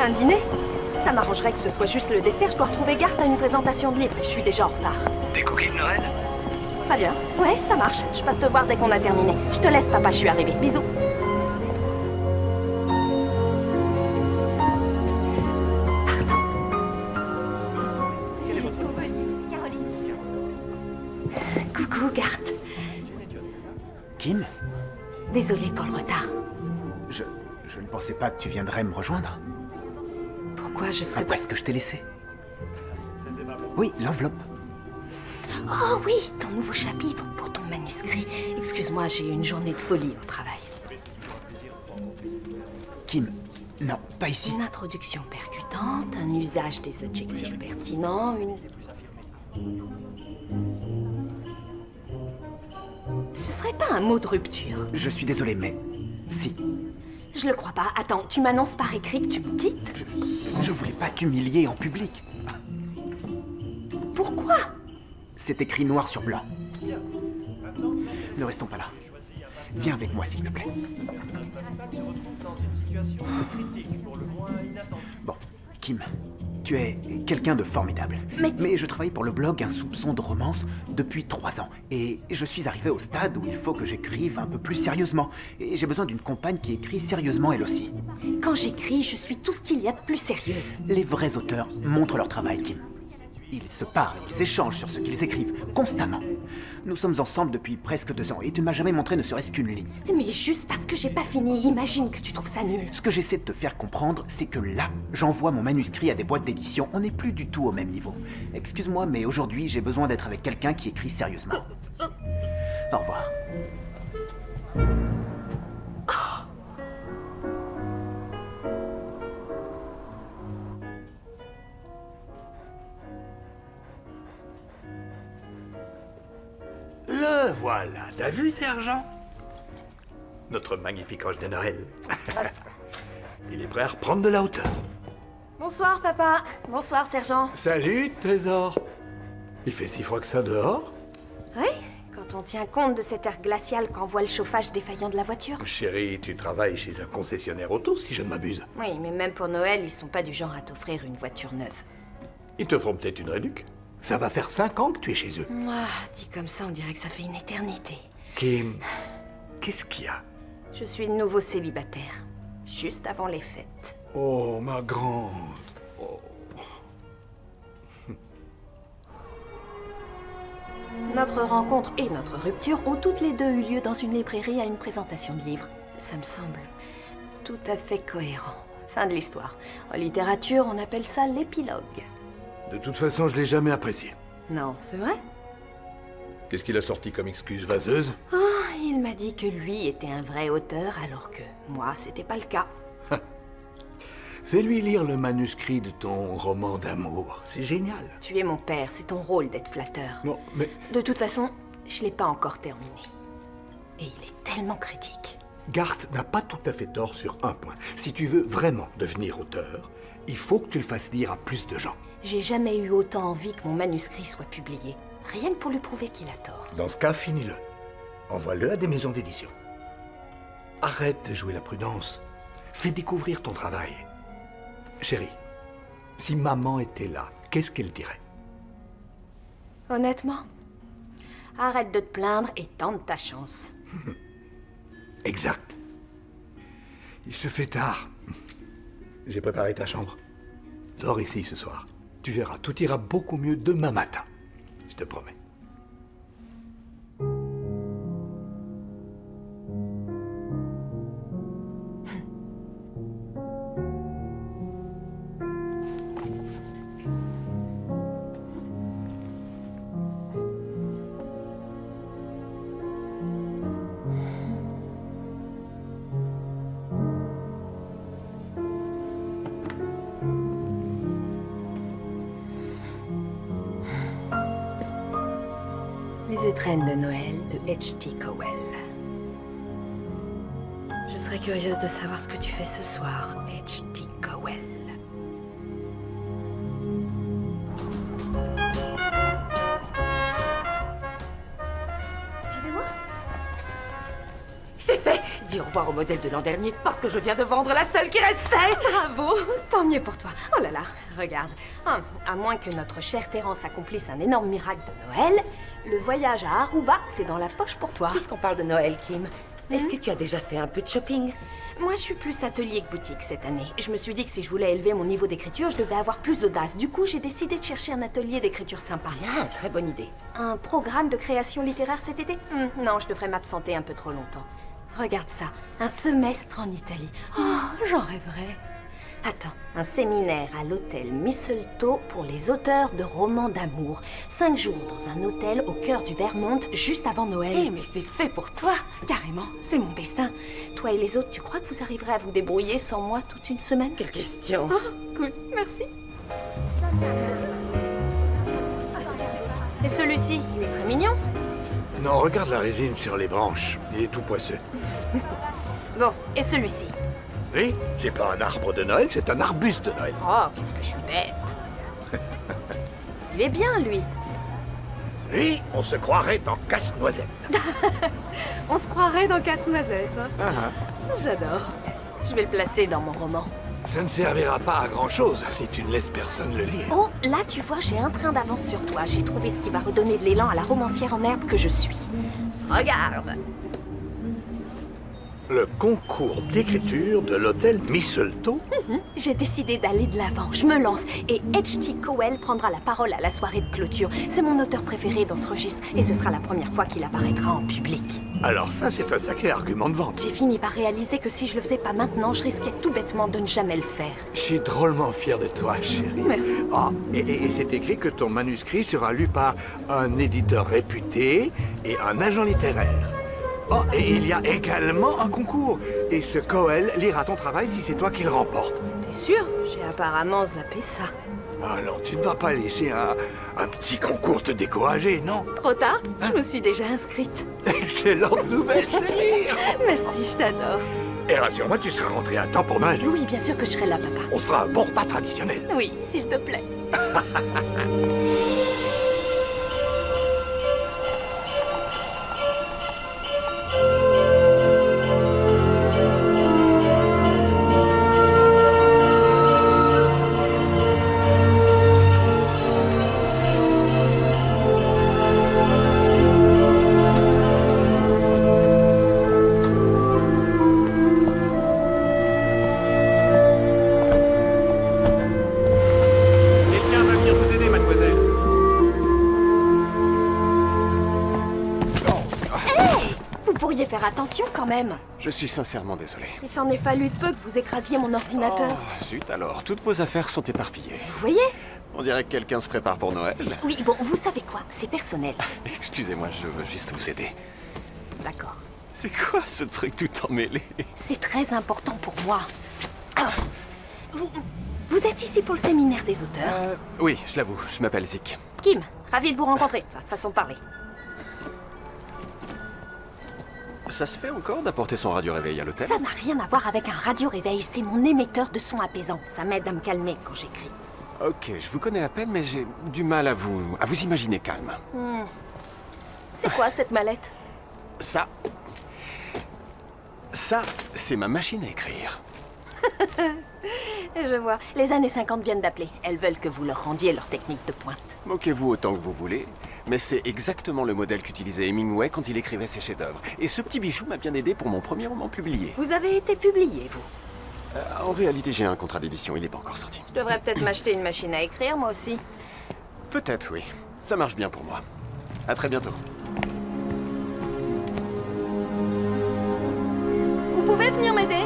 Un dîner? Ça m'arrangerait que ce soit juste le dessert. Je dois retrouver Garth à une présentation de livre et je suis déjà en retard. Des cookies de Noël? Très bien. Ouais, ça marche. Je passe te voir dès qu'on a terminé. Je te laisse, papa, je suis arrivée. Bisous. Coucou, Garth. Kim? Désolée pour le retard. Je ne pensais pas que tu viendrais me rejoindre. Pourquoi je serais Après ce que je t'ai laissé. Oui, l'enveloppe. Oh oui, ton nouveau chapitre pour ton manuscrit. Excuse-moi, j'ai eu une journée de folie au travail. Kim, non, pas ici. Une introduction percutante, un usage des adjectifs pertinents, Ce serait pas un mot de rupture? Je suis désolé, mais... Si. Je le crois pas. Attends, tu m'annonces par écrit que tu me quittes? Je voulais pas t'humilier en public. Pourquoi? C'est écrit noir sur blanc. Ne restons pas là. Viens avec moi, s'il te plaît. Bon, Kim, tu es quelqu'un de formidable. Mais je travaille pour le blog Un soupçon de romance depuis 3 ans. Et je suis arrivé au stade où il faut que j'écrive un peu plus sérieusement. Et j'ai besoin d'une compagne qui écrit sérieusement elle aussi. Quand j'écris, je suis tout ce qu'il y a de plus sérieuse. Les vrais auteurs montrent leur travail, Kim. Ils se parlent, ils échangent sur ce qu'ils écrivent, constamment. Nous sommes ensemble depuis presque 2 ans et tu ne m'as jamais montré ne serait-ce qu'une ligne. Mais juste parce que j'ai pas fini, imagine que tu trouves ça nul. Ce que j'essaie de te faire comprendre, c'est que là, j'envoie mon manuscrit à des boîtes d'édition. On n'est plus du tout au même niveau. Excuse-moi, mais aujourd'hui, j'ai besoin d'être avec quelqu'un qui écrit sérieusement. Au revoir. Le voilà. T'as vu, sergent? Notre magnifique ange de Noël. Il est prêt à reprendre de la hauteur. Bonsoir, papa. Bonsoir, sergent. Salut, trésor. Il fait si froid que ça dehors? Oui, quand on tient compte de cet air glacial qu'envoie le chauffage défaillant de la voiture. Chérie, tu travailles chez un concessionnaire auto, si je ne m'abuse. Oui, mais même pour Noël, ils sont pas du genre à t'offrir une voiture neuve. Ils te feront peut-être une réduc. Ça va faire 5 ans que tu es chez eux. Ah, dit comme ça, on dirait que ça fait une éternité. Kim, qu'est-ce qu'il y a? Je suis de nouveau célibataire. Juste avant les fêtes. Oh, ma grande. Oh. Notre rencontre et notre rupture ont toutes les deux eu lieu dans une librairie à une présentation de livres. Ça me semble tout à fait cohérent. Fin de l'histoire. En littérature, on appelle ça l'épilogue. De toute façon, je l'ai jamais apprécié. Non, c'est vrai? Qu'est-ce qu'il a sorti comme excuse vaseuse? Oh, il m'a dit que lui était un vrai auteur, alors que moi, c'était pas le cas. Fais-lui lire le manuscrit de ton roman d'amour. C'est génial. Tu es mon père, c'est ton rôle d'être flatteur. Non, mais... De toute façon, je l'ai pas encore terminé. Et il est tellement critique. Garth n'a pas tout à fait tort sur un point. Si tu veux vraiment devenir auteur, il faut que tu le fasses lire à plus de gens. J'ai jamais eu autant envie que mon manuscrit soit publié. Rien que pour lui prouver qu'il a tort. Dans ce cas, finis-le. Envoie-le à des maisons d'édition. Arrête de jouer la prudence. Fais découvrir ton travail. Chérie, si maman était là, qu'est-ce qu'elle dirait? Honnêtement, arrête de te plaindre et tente ta chance. Exact. Il se fait tard. J'ai préparé ta chambre. Dors ici ce soir. Tu verras, tout ira beaucoup mieux demain matin. Je te promets. Les étrennes de Noël de H.T. Cowell. Je serais curieuse de savoir ce que tu fais ce soir, H.T. Cowell. Suivez-moi. C'est fait! dit au revoir au modèle de l'an dernier parce que je viens de vendre la seule qui restait. Bravo, tant mieux pour toi. Oh là là, regarde. À moins que notre chère Terence accomplisse un énorme miracle de Noël, le voyage à Aruba, c'est dans la poche pour toi. Puisqu'on parle de Noël, Kim, est-ce que tu as déjà fait un peu de shopping? Moi, je suis plus atelier que boutique cette année. Je me suis dit que si je voulais élever mon niveau d'écriture, je devais avoir plus d'audace. Du coup, j'ai décidé de chercher un atelier d'écriture sympa. Bien, très bonne idée. Un programme de création littéraire cet été? Non, je devrais m'absenter un peu trop longtemps. Regarde ça, un semestre en Italie. Oh, j'en rêverais. Attends, un séminaire à l'hôtel Mistletoe pour les auteurs de romans d'amour. 5 jours dans un hôtel au cœur du Vermont, juste avant Noël. Eh, mais c'est fait pour toi. Carrément, c'est mon destin. Toi et les autres, tu crois que vous arriverez à vous débrouiller sans moi toute une semaine? Quelle question. Oh, cool, merci. Et celui-ci, il est très mignon. Non, regarde la résine sur les branches. Il est tout poisseux. Bon, et celui-ci? Oui, c'est pas un arbre de Noël, c'est un arbuste de Noël. Oh, qu'est-ce que je suis bête. Il est bien, lui. Oui, on se croirait dans Casse-Noisette. On se croirait dans Casse-Noisette. Hein? J'adore. Je vais le placer dans mon roman. Ça ne servira pas à grand-chose si tu ne laisses personne le lire. Oh, là, tu vois, j'ai un train d'avance sur toi. J'ai trouvé ce qui va redonner de l'élan à la romancière en herbe que je suis. Regarde. Le concours d'écriture de l'hôtel Mistletoe. J'ai décidé d'aller de l'avant. Je me lance. Et H.T. Cowell prendra la parole à la soirée de clôture. C'est mon auteur préféré dans ce registre. Et ce sera la première fois qu'il apparaîtra en public. Alors ça, c'est un sacré argument de vente. J'ai fini par réaliser que si je le faisais pas maintenant, je risquais tout bêtement de ne jamais le faire. Je suis drôlement fier de toi, chérie. Merci. Ah, et c'est écrit que ton manuscrit sera lu par un éditeur réputé et un agent littéraire. Oh, et il y a également un concours. Et ce Coel lira ton travail si c'est toi qui le remporte. T'es sûr? J'ai apparemment zappé ça. Alors, tu ne vas pas laisser un petit concours te décourager, non? Trop tard? Je me suis déjà inscrite. Excellente nouvelle, chérie. Merci, je t'adore. Et rassure-moi, tu seras rentré à temps pour Noël. Oui, bien sûr que je serai là, papa. On se fera un bon repas traditionnel. Oui, s'il te plaît. Quelqu'un va venir vous aider, mademoiselle. Vous pourriez faire attention quand même. Je suis sincèrement désolé. Il s'en est fallu de peu que vous écrasiez mon ordinateur. Oh, zut alors, toutes vos affaires sont éparpillées. Vous voyez? On dirait que quelqu'un se prépare pour Noël. Oui, bon, vous savez quoi? C'est personnel. Excusez-moi, je veux juste vous aider. D'accord. C'est quoi ce truc tout emmêlé? C'est très important pour moi. Ah. Vous êtes ici pour le séminaire des auteurs? Oui, je l'avoue, je m'appelle Zik. Kim, ravi de vous rencontrer. Enfin, façon de parler. Ça se fait encore d'apporter son radio-réveil à l'hôtel? Ça n'a rien à voir avec un radio-réveil. C'est mon émetteur de son apaisant. Ça m'aide à me calmer quand j'écris. Ok, je vous connais à peine, mais j'ai du mal à vous imaginer calme. C'est quoi cette mallette? Ça, c'est ma machine à écrire. Je vois. Les années 50 viennent d'appeler. Elles veulent que vous leur rendiez leur technique de pointe. Moquez-vous autant que vous voulez, mais c'est exactement le modèle qu'utilisait Hemingway quand il écrivait ses chefs-d'œuvre. Et ce petit bijou m'a bien aidé pour mon premier roman publié. Vous avez été publié, vous? En réalité, j'ai un contrat d'édition, il n'est pas encore sorti. Je devrais peut-être m'acheter une machine à écrire, moi aussi. Peut-être, oui. Ça marche bien pour moi. À très bientôt. Vous pouvez venir m'aider?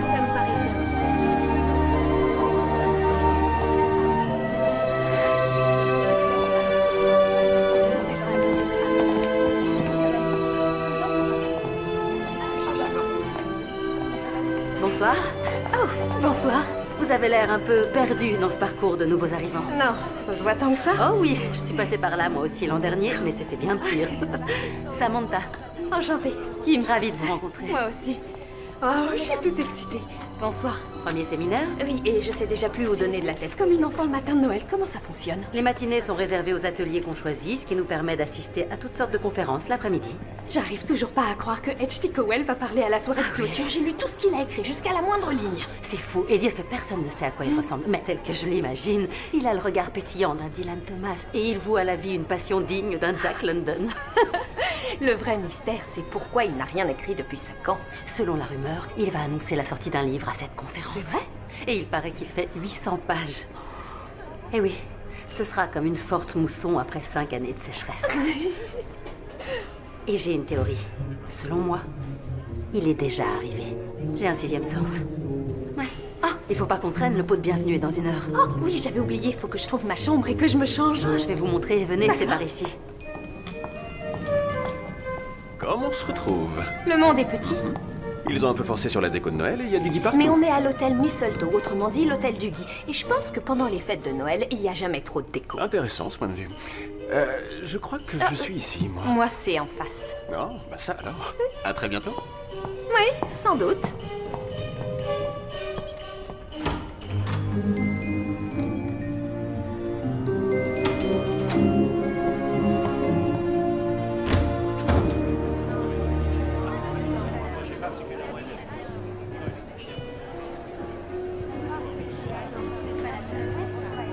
Ça me paraît bien. Bonsoir. Oh, bonsoir. Vous avez l'air un peu perdu dans ce parcours de nouveaux arrivants. Non, ça se voit tant que ça. Oh oui, je suis passée par là moi aussi l'an dernier, mais c'était bien pire. Samantha, Enchantée. Kim, ravie de vous rencontrer. moi aussi. Oh, je suis toute excitée. Bonsoir. Premier séminaire? Oui, et je sais déjà plus où donner de la tête. Comme une enfant le matin de Noël. Comment ça fonctionne? Les matinées sont réservées aux ateliers qu'on choisit, ce qui nous permet d'assister à toutes sortes de conférences l'après-midi. J'arrive toujours pas à croire que H.T. Cowell va parler à la soirée de clôture. J'ai lu tout ce qu'il a écrit, jusqu'à la moindre ligne. C'est fou, et dire que personne ne sait à quoi il ressemble. Mais tel que je l'imagine, il a le regard pétillant d'un Dylan Thomas, et il voue à la vie une passion digne d'un Jack London. Le vrai mystère, c'est pourquoi il n'a rien écrit depuis 5 ans. Selon la rumeur, il va annoncer la sortie d'un livre à cette conférence. C'est vrai? Et il paraît qu'il fait 800 pages. Eh oui, ce sera comme une forte mousson après 5 années de sécheresse. Et j'ai une théorie. Selon moi, il est déjà arrivé. J'ai un 6e sens. Ouais. Ah, il faut pas qu'on traîne, le pot de bienvenue est dans 1 heure. Oh, oui, j'avais oublié, faut que je trouve ma chambre et que je me change. Je vais vous montrer, venez, c'est par ici. Comme on se retrouve. Le monde est petit, Ils ont un peu forcé sur la déco de Noël et il y a du Guy partout. mais on est à l'hôtel Mistletoe, autrement dit l'hôtel du Guy. Et je pense que pendant les fêtes de Noël, il n'y a jamais trop de déco. Intéressant ce point de vue. Je crois que je suis ici, moi. Moi, c'est en face. Non, bah ça alors. À très bientôt. Oui, sans doute.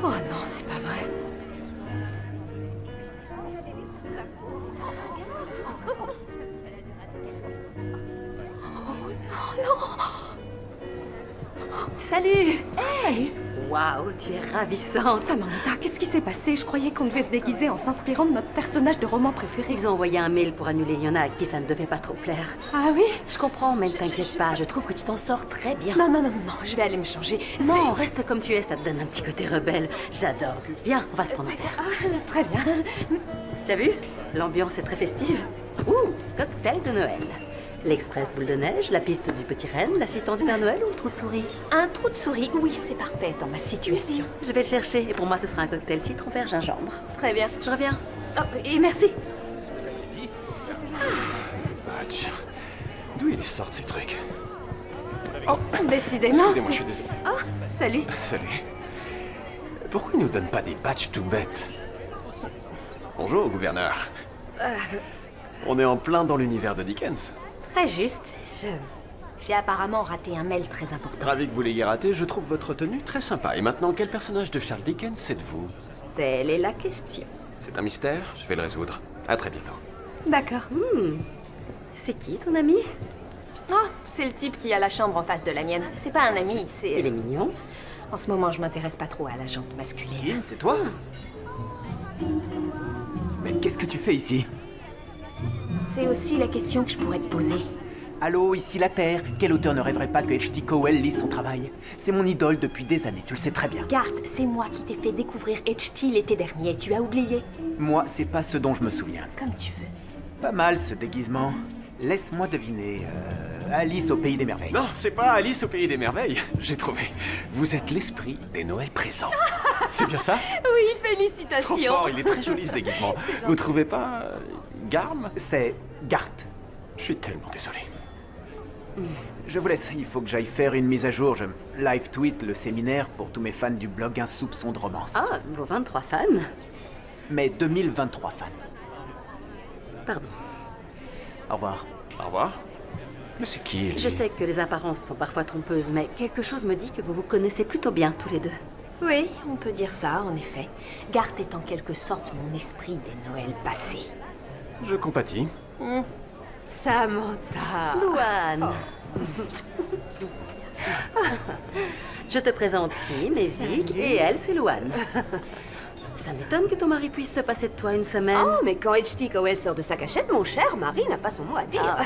Oh non, c'est pas vrai. Salut! Salut. Waouh, tu es ravissante! Samantha, qu'est-ce qui s'est passé? Je croyais qu'on devait se déguiser en s'inspirant de notre personnage de roman préféré. Ils ont envoyé un mail pour annuler. Il y en a à qui ça ne devait pas trop plaire. Ah oui? Je comprends, mais ne t'inquiète pas, je trouve que tu t'en sors très bien. Non, non, non, non, je vais aller me changer. Non, reste comme tu es, ça te donne un petit côté rebelle. J'adore. Viens, on va se prendre un verre. Ah, très bien. T'as vu? L'ambiance est très festive. Ouh, cocktail de Noël. L'express boule de neige, la piste du petit renne, l'assistant du Père Noël ou le trou de souris? Un trou de souris, oui, c'est parfait dans ma situation. Je vais le chercher, et pour moi ce sera un cocktail citron vert gingembre. Très bien. Je reviens. Oh, et merci. Batch. D'où ils sortent ces trucs? Oh, décidément. Excusez-moi, je suis désolé. Oh, salut. Salut. Pourquoi ils nous donnent pas des badges tout bêtes? Bonjour, gouverneur. On est en plein dans l'univers de Dickens. Très juste. J'ai apparemment raté un mail très important. Ravi que vous l'ayez raté, je trouve votre tenue très sympa. Et maintenant, quel personnage de Charles Dickens êtes-vous? Telle est la question. C'est un mystère, je vais le résoudre. À très bientôt. D'accord. C'est qui ton ami? Oh, c'est le type qui a la chambre en face de la mienne. C'est pas un ami, Il c'est... est mignon. En ce moment, je m'intéresse pas trop à la jante masculine. Kim, c'est toi? Mais qu'est-ce que tu fais ici? C'est aussi la question que je pourrais te poser. Allô, ici la Terre. Quel auteur ne rêverait pas que H.T. Cowell lise son travail? C'est mon idole depuis des années, tu le sais très bien. Garth, c'est moi qui t'ai fait découvrir H.T. l'été dernier. Tu as oublié? Moi, c'est pas ce dont je me souviens. Comme tu veux. Pas mal ce déguisement. Laisse-moi deviner. Alice au pays des merveilles. Non, c'est pas Alice au pays des merveilles. J'ai trouvé. Vous êtes l'esprit des Noëls présents. C'est bien ça? Oui, Trop félicitations. fort, il est très joli ce déguisement. Vous trouvez pas... Garm? C'est Garth. Je suis tellement désolé. Je vous laisse, il faut que j'aille faire une mise à jour. Je live tweet le séminaire pour tous mes fans du blog Un soupçon de romance. Ah, vos 23 fans? Mes 2023 fans. Pardon. Au revoir. Au revoir. Mais c'est qui, lui? Je sais que les apparences sont parfois trompeuses, mais quelque chose me dit que vous vous connaissez plutôt bien tous les deux. Oui, on peut dire ça, en effet. Garth est en quelque sorte mon esprit des Noëls passés. Je compatis. Samantha. Louane. Je te présente Kim et Zig, et elle, c'est Louane. Ça m'étonne que ton mari puisse se passer de toi une semaine. Oh, mais quand H.T. Cowell sort de sa cachette, mon cher mari n'a pas son mot à dire. Ah.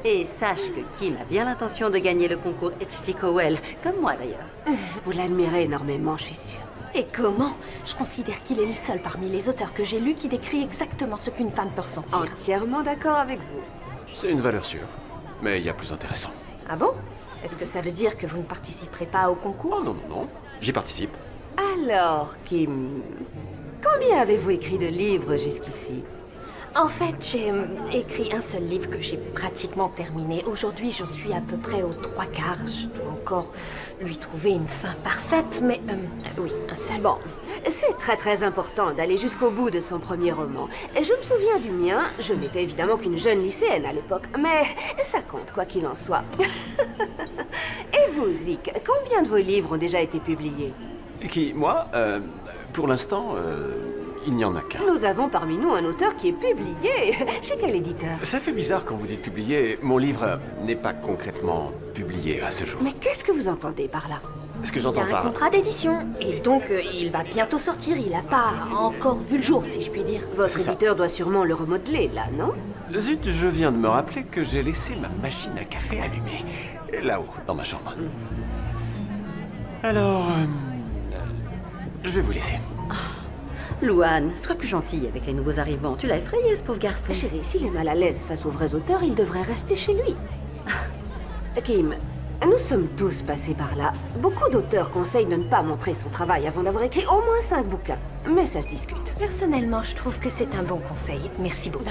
Et sache que Kim a bien l'intention de gagner le concours H.T. Cowell, comme moi d'ailleurs. Vous l'admirez énormément, je suis sûre. Et comment? Je considère qu'il est le seul parmi les auteurs que j'ai lus qui décrit exactement ce qu'une femme peut ressentir. Entièrement d'accord avec vous. C'est une valeur sûre. Mais il y a plus intéressant. Ah bon? Est-ce que ça veut dire que vous ne participerez pas au concours? Oh non, non, non. J'y participe. Alors, Kim, combien avez-vous écrit de livres jusqu'ici? En fait, j'ai écrit un seul livre que j'ai pratiquement terminé. Aujourd'hui, j'en suis à peu près aux 3/4. Je dois encore lui trouver une fin parfaite, mais oui, un seul. Bon, c'est très important d'aller jusqu'au bout de son premier roman. Je me souviens du mien, je n'étais évidemment qu'une jeune lycéenne à l'époque, mais ça compte quoi qu'il en soit. Et vous, Zik, combien de vos livres ont déjà été publiés? Qui, moi pour l'instant, il n'y en a qu'un. Nous avons parmi nous un auteur qui est publié. Chez quel éditeur? Ça fait bizarre quand vous dites publier. Mon livre n'est pas concrètement publié à ce jour. Mais qu'est-ce que vous entendez par là? Ce que Il y j'entends a un par... contrat d'édition, et donc il va bientôt sortir. Il n'a pas encore vu le jour, si je puis dire. Votre C'est ça. éditeur doit sûrement le remodeler, là, non? Zut, je viens de me rappeler que j'ai laissé ma machine à café allumée. Là-haut, dans ma chambre. Alors... je vais vous laisser. Louane, sois plus gentille avec les nouveaux arrivants. Tu l'as effrayé, ce pauvre garçon. Chérie, s'il est mal à l'aise face aux vrais auteurs, il devrait rester chez lui. Kim, nous sommes tous passés par là. Beaucoup d'auteurs conseillent de ne pas montrer son travail avant d'avoir écrit au moins 5 bouquins. Mais ça se discute. Personnellement, je trouve que c'est un bon conseil. Merci beaucoup.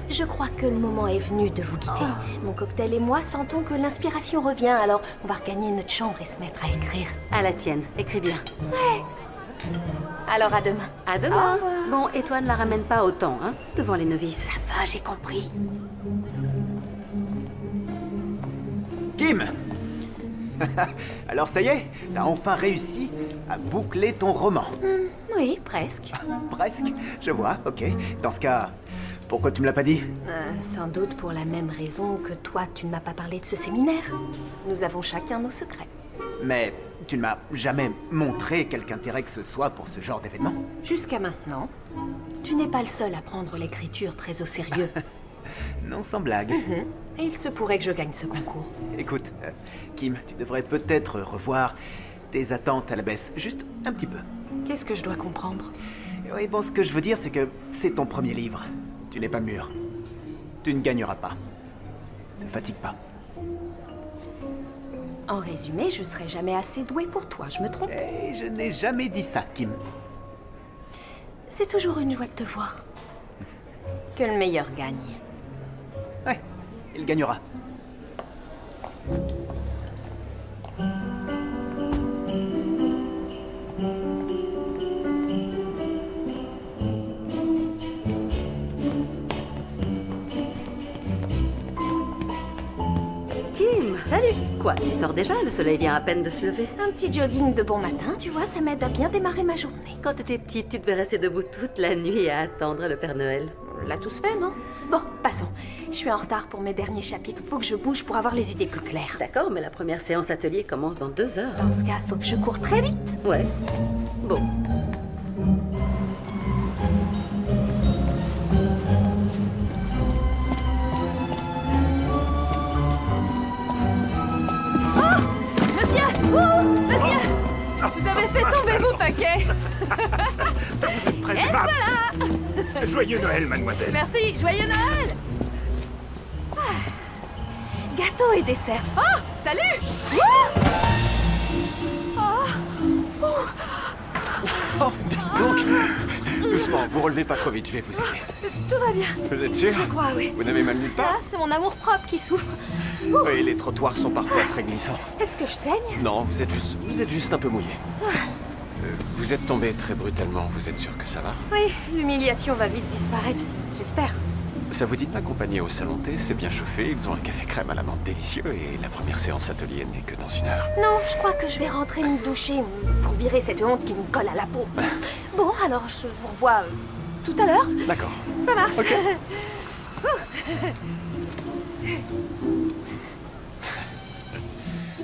Je crois que le moment est venu de vous quitter. Mon cocktail et moi sentons que l'inspiration revient, alors on va regagner notre chambre et se mettre à écrire. À la tienne, écris bien. Alors à demain. À demain. Bon, et toi ne la ramène pas autant, hein, devant les novices. Ça va, j'ai compris. Kim! Alors ça y est, t'as enfin réussi à boucler ton roman. Oui, presque. Presque, je vois, ok. Dans ce cas, pourquoi tu me l'as pas dit? Sans doute pour la même raison que toi, tu ne m'as pas parlé de ce séminaire. Nous avons chacun nos secrets. Mais tu ne m'as jamais montré quelque intérêt que ce soit pour ce genre d'événement. Jusqu'à maintenant, tu n'es pas le seul à prendre l'écriture très au sérieux. Non, sans blague. Et il se pourrait que je gagne ce concours. Écoute, Kim, tu devrais peut-être revoir tes attentes à la baisse, juste un petit peu. Qu'est-ce que je dois comprendre? Oui, bon, ce que je veux dire, c'est que c'est ton premier livre. Tu n'es pas mûr. Tu ne gagneras pas. Ne fatigue pas. En résumé, je serai jamais assez douée pour toi, je me trompe? Et je n'ai jamais dit ça, Kim. C'est toujours une joie de te voir. Que le meilleur gagne. Ouais, il gagnera. Kim, Salut! quoi, tu sors déjà? Le soleil vient à peine de se lever. Un petit jogging de bon matin, tu vois, ça m'aide à bien démarrer ma journée. Quand t'étais petite, tu devais rester debout toute la nuit à attendre le Père Noël. On l'a tous fait, non? Bon, passons. Je suis en retard pour mes derniers chapitres. Faut que je bouge pour avoir les idées plus claires. D'accord, mais la première séance atelier commence dans 2 heures. Dans ce cas, faut que je cours très vite. Ouais. Bon. Monsieur! Ouh! Monsieur! Vous avez fait tomber vos paquets! Très aimable. Joyeux Noël, mademoiselle. Merci! Joyeux Noël! Gâteau et dessert. Oh! Salut! Oh, dites donc. Doucement, vous relevez pas trop vite, je vais vous aider. Tout va bien. Vous êtes sûr? Je crois, oui. Vous n'avez mal nulle part? Là, c'est mon amour-propre qui souffre. Oui, les trottoirs sont parfois très glissants. Est-ce que je saigne? Non, vous êtes juste un peu mouillé. Vous êtes tombé très brutalement, vous êtes sûr que ça va? Oui, l'humiliation va vite disparaître, j'espère. Ça vous dit de m'accompagner au salon thé? C'est bien chauffé, ils ont un café crème à la menthe délicieux et la première séance atelier n'est que dans 1 heure. Non, je crois que je vais rentrer me doucher pour virer cette honte qui me colle à la peau. Bon, alors je vous revois tout à l'heure. D'accord. Ça marche. Ok.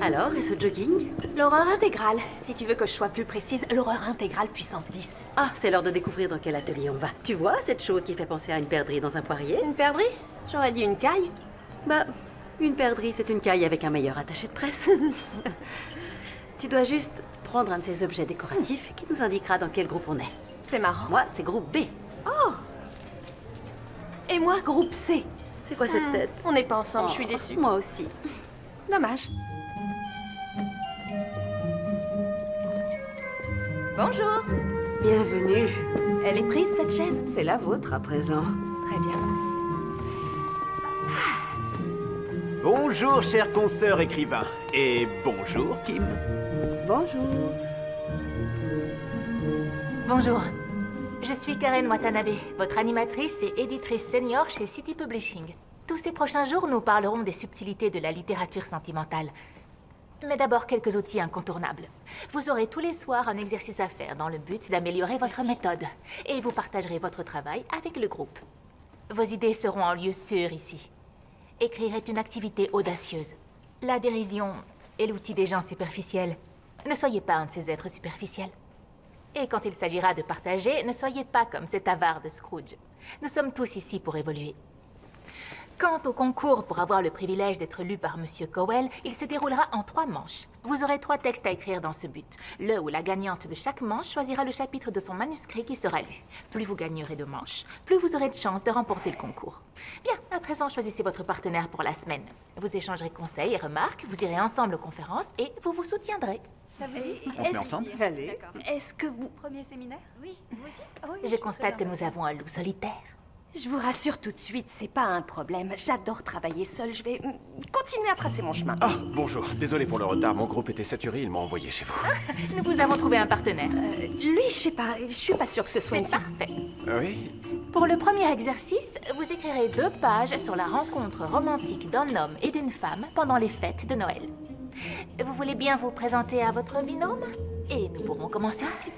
Alors, et ce jogging? L'horreur intégrale. Si tu veux que je sois plus précise, l'horreur intégrale puissance 10. Ah, c'est l'heure de découvrir dans quel atelier on va. Tu vois, cette chose qui fait penser à une perdrix dans un poirier? Une perdrix? J'aurais dit une caille. Bah, une perdrix, c'est une caille avec un meilleur attaché de presse. Tu dois juste prendre un de ces objets décoratifs qui nous indiquera dans quel groupe on est. C'est marrant. Moi, c'est groupe B. Et moi, groupe C. C'est quoi cette tête? On n'est pas ensemble, Oh, je suis déçue. Moi aussi. Dommage. Bonjour. Bienvenue. Elle est prise, cette chaise? C'est la vôtre à présent. Très bien. Bonjour, cher consoeur écrivain. Et bonjour, Kim. Bonjour. Bonjour. Je suis Karen Watanabe, votre animatrice et éditrice senior chez City Publishing. Tous ces prochains jours, nous parlerons des subtilités de la littérature sentimentale. Mais d'abord, quelques outils incontournables. Vous aurez tous les soirs un exercice à faire dans le but d'améliorer votre méthode. Et vous partagerez votre travail avec le groupe. Vos idées seront en lieu sûr ici. Écrire est une activité audacieuse. La dérision est l'outil des gens superficiels. Ne soyez pas un de ces êtres superficiels. Et quand il s'agira de partager, ne soyez pas comme cet avare de Scrooge. Nous sommes tous ici pour évoluer. Quant au concours pour avoir le privilège d'être lu par Monsieur Cowell, il se déroulera en 3 manches. Vous aurez 3 textes à écrire dans ce but. Le ou la gagnante de chaque manche choisira le chapitre de son manuscrit qui sera lu. Plus vous gagnerez de manches, plus vous aurez de chances de remporter le concours. Bien, à présent, choisissez votre partenaire pour la semaine. Vous échangerez conseils et remarques, vous irez ensemble aux conférences et vous vous soutiendrez. On se met ensemble? Allez. Est-ce que vous... Premier séminaire? Oui, vous aussi? Je constate que nous avons un loup solitaire. Je vous rassure tout de suite, c'est pas un problème. J'adore travailler seule. Je vais continuer à tracer mon chemin. Ah, bonjour. Désolé pour le retard, mon groupe était saturé, il m'a envoyé chez vous. Nous vous avons trouvé un partenaire. Lui, je sais pas, je suis pas sûre que ce soit C'est une... parfait. Oui? Pour le premier exercice, vous écrirez 2 pages sur la rencontre romantique d'un homme et d'une femme pendant les fêtes de Noël. Vous voulez bien vous présenter à votre binôme? Et nous pourrons commencer ensuite.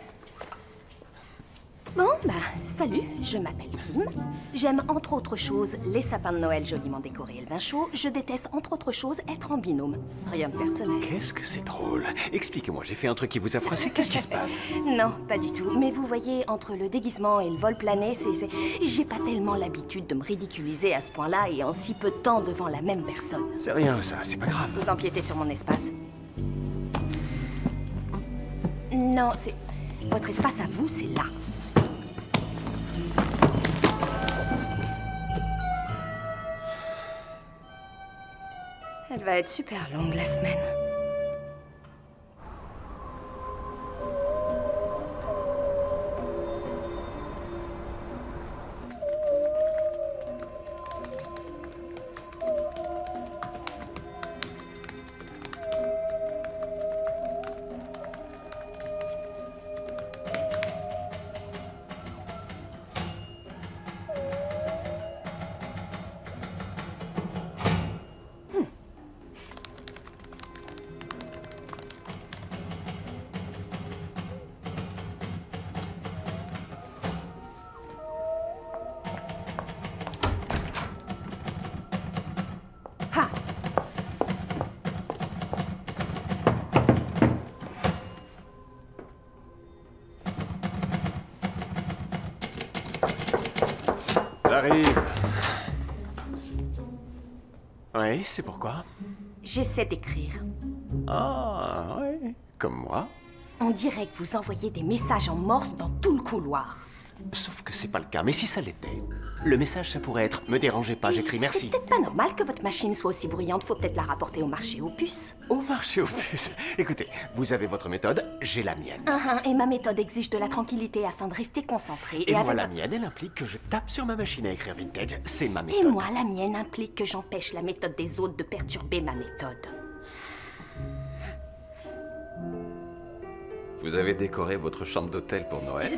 Bon, salut, je m'appelle Kim. J'aime entre autres choses les sapins de Noël joliment décorés et le vin chaud. Je déteste entre autres choses être en binôme. Rien de personnel. Qu'est-ce que c'est drôle. Expliquez-moi, j'ai fait un truc qui vous a froissé, qu'est-ce qui se passe? Non, pas du tout. Mais vous voyez, entre le déguisement et le vol plané, j'ai pas tellement l'habitude de me ridiculiser à ce point-là et en si peu de temps devant la même personne. C'est rien ça, c'est pas grave. Vous empiétez sur mon espace. Non, c'est... Votre espace à vous, c'est là. Elle va être super longue, la semaine. J'arrive. Oui, c'est pourquoi? J'essaie d'écrire. Ah, oui, comme moi. On dirait que vous envoyez des messages en morse dans tout le couloir. Sauf que c'est pas le cas, mais si ça l'était, le message ça pourrait être « Me dérangez pas, j'écris merci C'est peut-être pas normal que votre machine soit aussi bruyante. Faut peut-être la rapporter au marché aux puces. » Au marché aux puces. Écoutez, vous avez votre méthode, j'ai la mienne. Et ma méthode exige de la tranquillité afin de rester concentré. Et moi, avec... la mienne, elle implique que je tape sur ma machine à écrire vintage. C'est ma Et méthode. moi, la mienne implique que j'empêche la méthode des autres de perturber ma méthode. Vous avez décoré votre chambre d'hôtel pour Noël?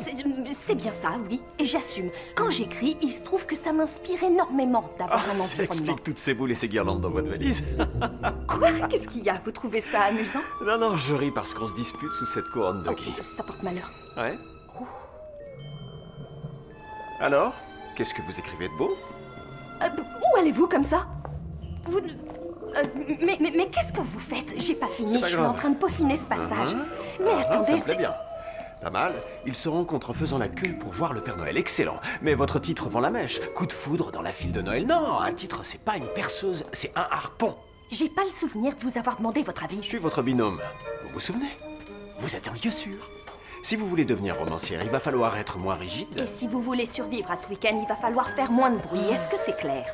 C'est bien ça, oui. Et j'assume. Quand j'écris, il se trouve que ça m'inspire énormément d'avoir un Ça environnement. explique toutes ces boules et ces guirlandes dans votre valise. Quoi? Qu'est-ce qu'il y a? Vous trouvez ça amusant? Non, je ris parce qu'on se dispute sous cette couronne de gris. Ça porte malheur. Ouais? Alors, qu'est-ce que vous écrivez de beau? Où allez-vous comme ça? Vous... mais qu'est-ce que vous faites? J'ai pas fini, C'est pas je suis grave. en train de peaufiner ce passage. Mais Ça attendez, me plaît bien. Pas mal. Ils se rencontrent en faisant la queue pour voir le Père Noël. Excellent. Mais votre titre vend la mèche. Coup de foudre dans la file de Noël. Non, un titre, c'est pas une perceuse, c'est un harpon. J'ai pas le souvenir de vous avoir demandé votre avis. Je suis votre binôme. Vous vous souvenez? Vous êtes un lieu sûr. Si vous voulez devenir romancière, il va falloir être moins rigide. Et si vous voulez survivre à ce week-end, il va falloir faire moins de bruit. Est-ce que c'est clair?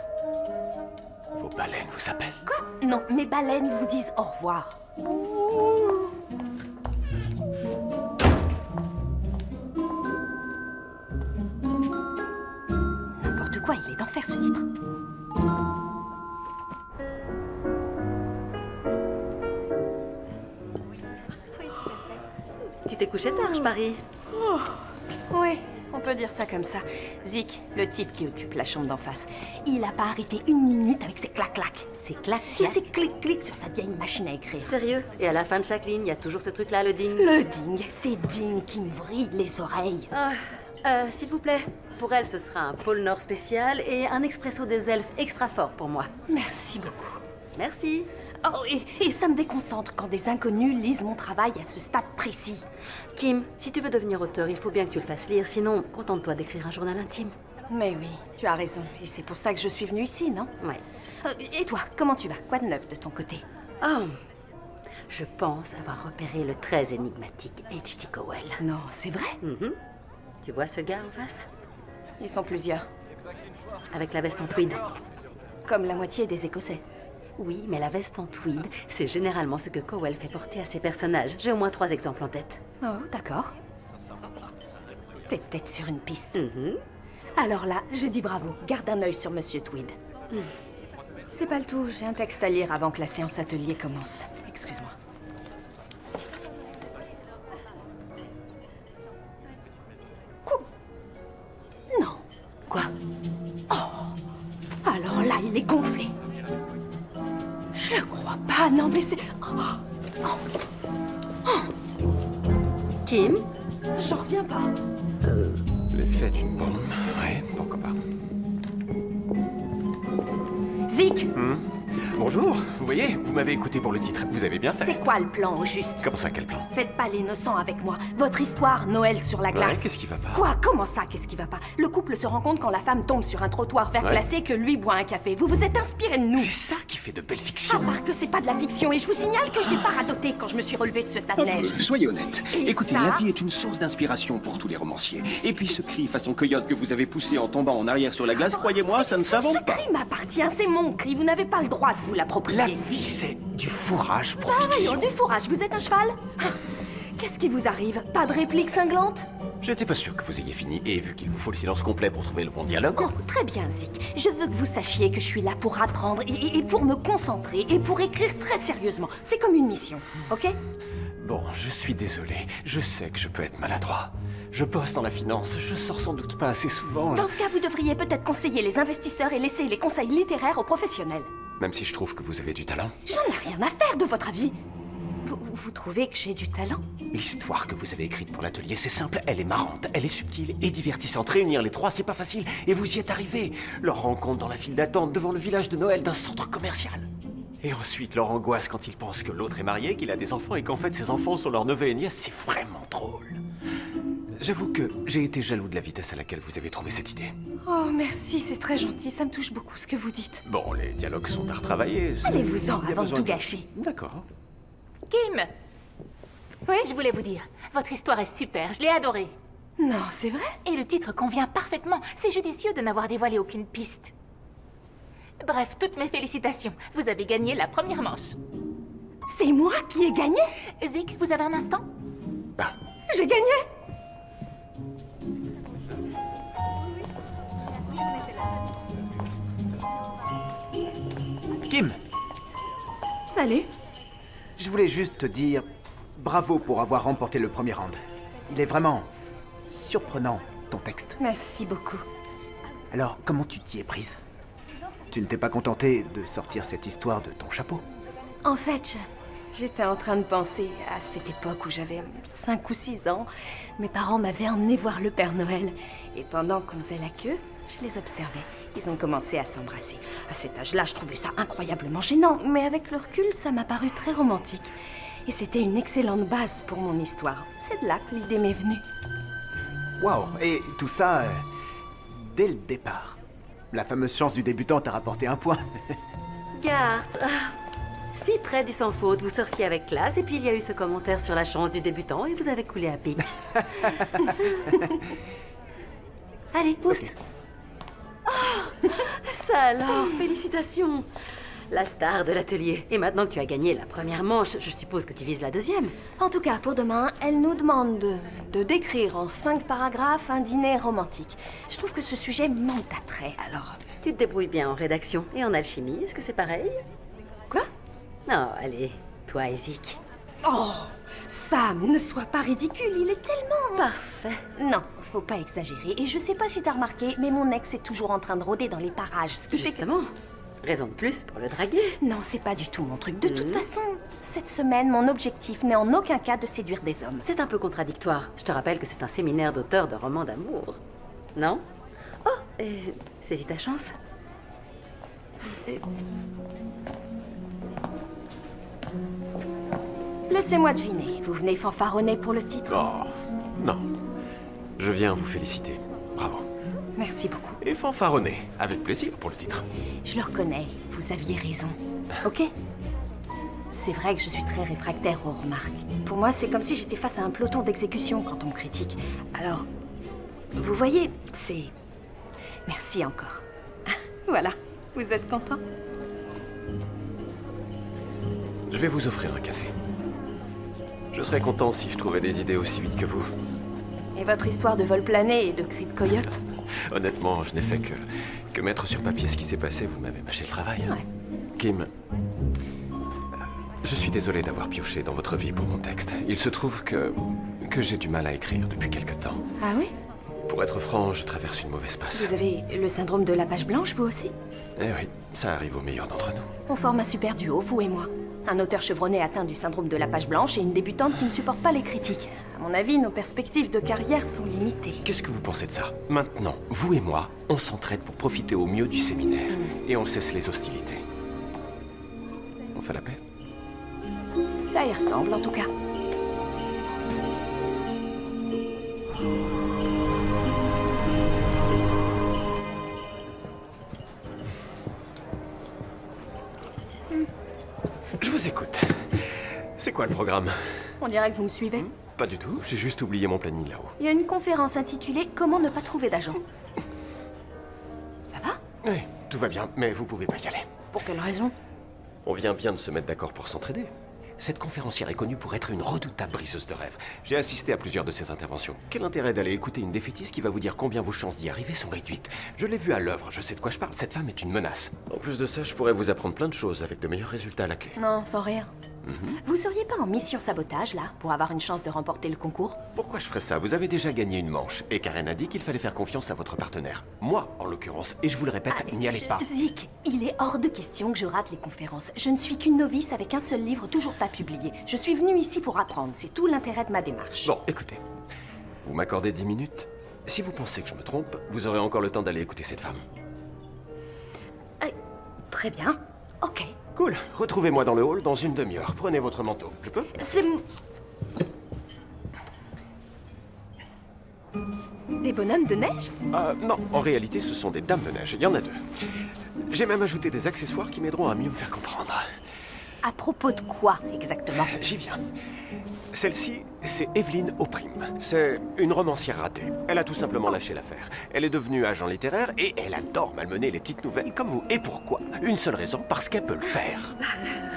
Vos baleines vous appellent. Quoi? Non, mes baleines vous disent au revoir. N'importe quoi, il décidé d'en faire ce titre. Tu t'es couché tard, je parie. Oui, on peut dire ça comme ça. Zik, le type qui occupe la chambre d'en face, il a pas arrêté une minute avec ses clac-clac. C'est clac. Et ses clic-clic sur sa vieille machine à écrire. Sérieux? Et à la fin de chaque ligne, il y a toujours ce truc-là, le ding. Le ding, c'est ding qui me vrille les oreilles. S'il vous plaît, pour elle, ce sera un pôle Nord spécial et un expresso des elfes extra fort pour moi. Merci beaucoup. Merci. Oh, et ça me déconcentre quand des inconnus lisent mon travail à ce stade précis. Kim, si tu veux devenir auteur, il faut bien que tu le fasses lire, sinon, contente-toi d'écrire un journal intime. Mais oui, tu as raison. Et c'est pour ça que je suis venue ici, non? Ouais. Et toi, comment tu vas? Quoi de neuf de ton côté? Oh, je pense avoir repéré le très énigmatique H.T. Cowell. Non, c'est vrai? Tu vois ce gars en face? Ils sont plusieurs. Avec la veste en tweed. Comme la moitié des Écossais. Oui, mais la veste en tweed, c'est généralement ce que Cowell fait porter à ses personnages. J'ai au moins 3 exemples en tête. Oh, d'accord. T'es peut-être sur une piste. Alors là, je dis bravo. Garde un œil sur Monsieur Tweed. C'est pas le tout. J'ai un texte à lire avant que la séance atelier commence. Excuse-moi. Quoi? Non. Quoi? Alors là, il est gonflé. Je crois pas. Non, mais c'est... Kim? J'en reviens pas. L'effet d'une bombe. Ouais, pourquoi pas. Zik, Bonjour, vous voyez, vous m'avez écouté pour le titre. Vous avez bien fait. c'est quoi le plan au juste? Comment ça, quel plan? Faites pas l'innocent avec moi. Votre histoire, Noël sur la glace. Ouais, qu'est-ce qui va pas? Quoi? Comment ça, qu'est-ce qui va pas? Le couple se rencontre quand la femme tombe sur un trottoir verglacé et que lui boit un café. Vous vous êtes inspiré de nous. C'est ça qui fait de belles fictions. À part que c'est pas de la fiction, et je vous signale que j'ai pas radoté quand je me suis relevée de ce tas de neige. Soyez honnête. Et Écoutez, ça la vie est une source d'inspiration pour tous les romanciers. Et puis ce cri façon coyote que vous avez poussé en tombant en arrière sur la glace, croyez-moi, ça ne s'invente pas. Ce cri m'appartient, c'est mon cri. Vous n'avez pas le droit de vous l'approprier. La vie, c'est du fourrage pour Voyons, fiction. du fourrage, vous êtes un cheval? Qu'est-ce qui vous arrive? Pas de réplique cinglante? J'étais pas sûr que vous ayez fini, et vu qu'il vous faut le silence complet pour trouver le bon dialogue... Oh, très bien, Zik. Je veux que vous sachiez que je suis là pour apprendre et pour me concentrer et pour écrire très sérieusement. C'est comme une mission, ok? Bon, je suis désolé. Je sais que je peux être maladroit. Je bosse dans la finance, je sors sans doute pas assez souvent. Dans ce cas, vous devriez peut-être conseiller les investisseurs et laisser les conseils littéraires aux professionnels. Même si je trouve que vous avez du talent. J'en ai rien à faire de votre avis. Vous trouvez que j'ai du talent? L'histoire que vous avez écrite pour l'atelier, c'est simple, elle est marrante, elle est subtile et divertissante. Réunir les trois, c'est pas facile, et vous y êtes arrivé. Leur rencontre dans la file d'attente devant le village de Noël d'un centre commercial. Et ensuite, leur angoisse quand ils pensent que l'autre est marié, qu'il a des enfants et qu'en fait ses enfants sont leurs neveux et nièces, c'est vraiment drôle. J'avoue que j'ai été jaloux de la vitesse à laquelle vous avez trouvé cette idée. Oh, merci, c'est très gentil, ça me touche beaucoup ce que vous dites. Bon, les dialogues sont à retravailler. Allez-vous-en Il y a avant de besoin tout gâcher. D'accord. Kim, Oui? je voulais vous dire, votre histoire est super, je l'ai adorée. Non, c'est vrai? Et le titre convient parfaitement. C'est judicieux de n'avoir dévoilé aucune piste. Bref, toutes mes félicitations. Vous avez gagné la première manche. C'est moi qui ai gagné? Zik, vous avez un instant? Ah, J'ai gagné? Kim, Salut. je voulais juste te dire bravo pour avoir remporté le premier round. Il est vraiment surprenant, ton texte. Merci beaucoup. Alors, comment tu t'y es prise? Tu ne t'es pas contentée de sortir cette histoire de ton chapeau? En fait, j'étais en train de penser à cette époque où j'avais 5 ou 6 ans. Mes parents m'avaient emmené voir le Père Noël. Et pendant qu'on faisait la queue, je les observais. Ils ont commencé à s'embrasser. À cet âge-là, je trouvais ça incroyablement gênant. Mais avec le recul, ça m'a paru très romantique. Et c'était une excellente base pour mon histoire. C'est de là que l'idée m'est venue. Waouh! Et tout ça, dès le départ. La fameuse chance du débutant t'a rapporté 1 point. Garde. Si près du sans faute, vous surfiez avec classe, et puis il y a eu ce commentaire sur la chance du débutant, et vous avez coulé à pic. Allez, boost. Ok. Oh, ça alors, félicitations. La star de l'atelier. Et maintenant que tu as gagné la première manche, je suppose que tu vises la deuxième. En tout cas, pour demain, elle nous demande de décrire en 5 paragraphes un dîner romantique. Je trouve que ce sujet manque d'attrait, alors... Tu te débrouilles bien en rédaction et en alchimie, est-ce que c'est pareil? Quoi? Non, allez, toi et Zik. Oh, Sam, ne sois pas ridicule, il est tellement... Parfait. Non, faut pas exagérer. Et je sais pas si t'as remarqué, mais mon ex est toujours en train de rôder dans les parages, ce qui fait que... Justement, raison de plus pour le draguer. Non, c'est pas du tout mon truc. De toute façon, cette semaine, mon objectif n'est en aucun cas de séduire des hommes. C'est un peu contradictoire. Je te rappelle que c'est un séminaire d'auteurs de romans d'amour. Non? Oh, saisis ta chance. Laissez-moi deviner, vous venez fanfaronner pour le titre? Oh, non. Je viens vous féliciter. Bravo. Merci beaucoup. Et fanfaronner, avec plaisir pour le titre. Je le reconnais, vous aviez raison. Ok? C'est vrai que je suis très réfractaire aux remarques. Pour moi, c'est comme si j'étais face à un peloton d'exécution quand on me critique. Alors, vous voyez, c'est... Merci encore. Voilà, vous êtes content? Je vais vous offrir un café. Je serais content si je trouvais des idées aussi vite que vous. Et votre histoire de vol plané et de cris de coyote? Honnêtement, je n'ai fait que mettre sur papier ce qui s'est passé. Vous m'avez mâché le travail. Ouais. Kim, je suis désolé d'avoir pioché dans votre vie pour mon texte. Il se trouve que j'ai du mal à écrire depuis quelque temps. Ah oui? Pour être franc, je traverse une mauvaise passe. Vous avez le syndrome de la page blanche, vous aussi? Eh oui, ça arrive aux meilleurs d'entre nous. On forme un super duo, vous et moi. Un auteur chevronné atteint du syndrome de la page blanche et une débutante qui ne supporte pas les critiques. À mon avis, nos perspectives de carrière sont limitées. Qu'est-ce que vous pensez de ça? Maintenant, vous et moi, on s'entraide pour profiter au mieux du séminaire. Et on cesse les hostilités. On fait la paix? Ça y ressemble, en tout cas. Je vous écoute. C'est quoi le programme? On dirait que vous me suivez. Pas du tout, j'ai juste oublié mon planning là-haut. Il y a une conférence intitulée « Comment ne pas trouver d'agent ». Ça va? Oui, tout va bien, mais vous pouvez pas y aller. Pour quelle raison? On vient bien de se mettre d'accord pour s'entraider. Cette conférencière est connue pour être une redoutable briseuse de rêves. J'ai assisté à plusieurs de ses interventions. Quel intérêt d'aller écouter une défaitiste qui va vous dire combien vos chances d'y arriver sont réduites? Je l'ai vue à l'œuvre, je sais de quoi je parle. Cette femme est une menace. En plus de ça, je pourrais vous apprendre plein de choses avec de meilleurs résultats à la clé. Non, sans rien. Vous seriez pas en mission sabotage, là, pour avoir une chance de remporter le concours? Pourquoi je ferais ça? Vous avez déjà gagné une manche. Et Karen a dit qu'il fallait faire confiance à votre partenaire. Moi, en l'occurrence. Et je vous le répète, n'y allez pas. Zik, il est hors de question que je rate les conférences. Je ne suis qu'une novice avec un seul livre toujours pas publié. Je suis venue ici pour apprendre. C'est tout l'intérêt de ma démarche. Bon, écoutez. Vous m'accordez 10 minutes? Si vous pensez que je me trompe, vous aurez encore le temps d'aller écouter cette femme. Très bien. Ok. Cool. Retrouvez-moi dans le hall dans une demi-heure. Prenez votre manteau. Je peux? C'est... Des bonhommes de neige? Non, en réalité, ce sont des dames de neige. Il y en a deux. J'ai même ajouté des accessoires qui m'aideront à mieux me faire comprendre. À propos de quoi, exactement? J'y viens. Celle-ci, c'est Evelyne Oprime. C'est une romancière ratée. Elle a tout simplement lâché l'affaire. Elle est devenue agent littéraire et elle adore malmener les petites nouvelles comme vous. Et pourquoi? Une seule raison, parce qu'elle peut le faire.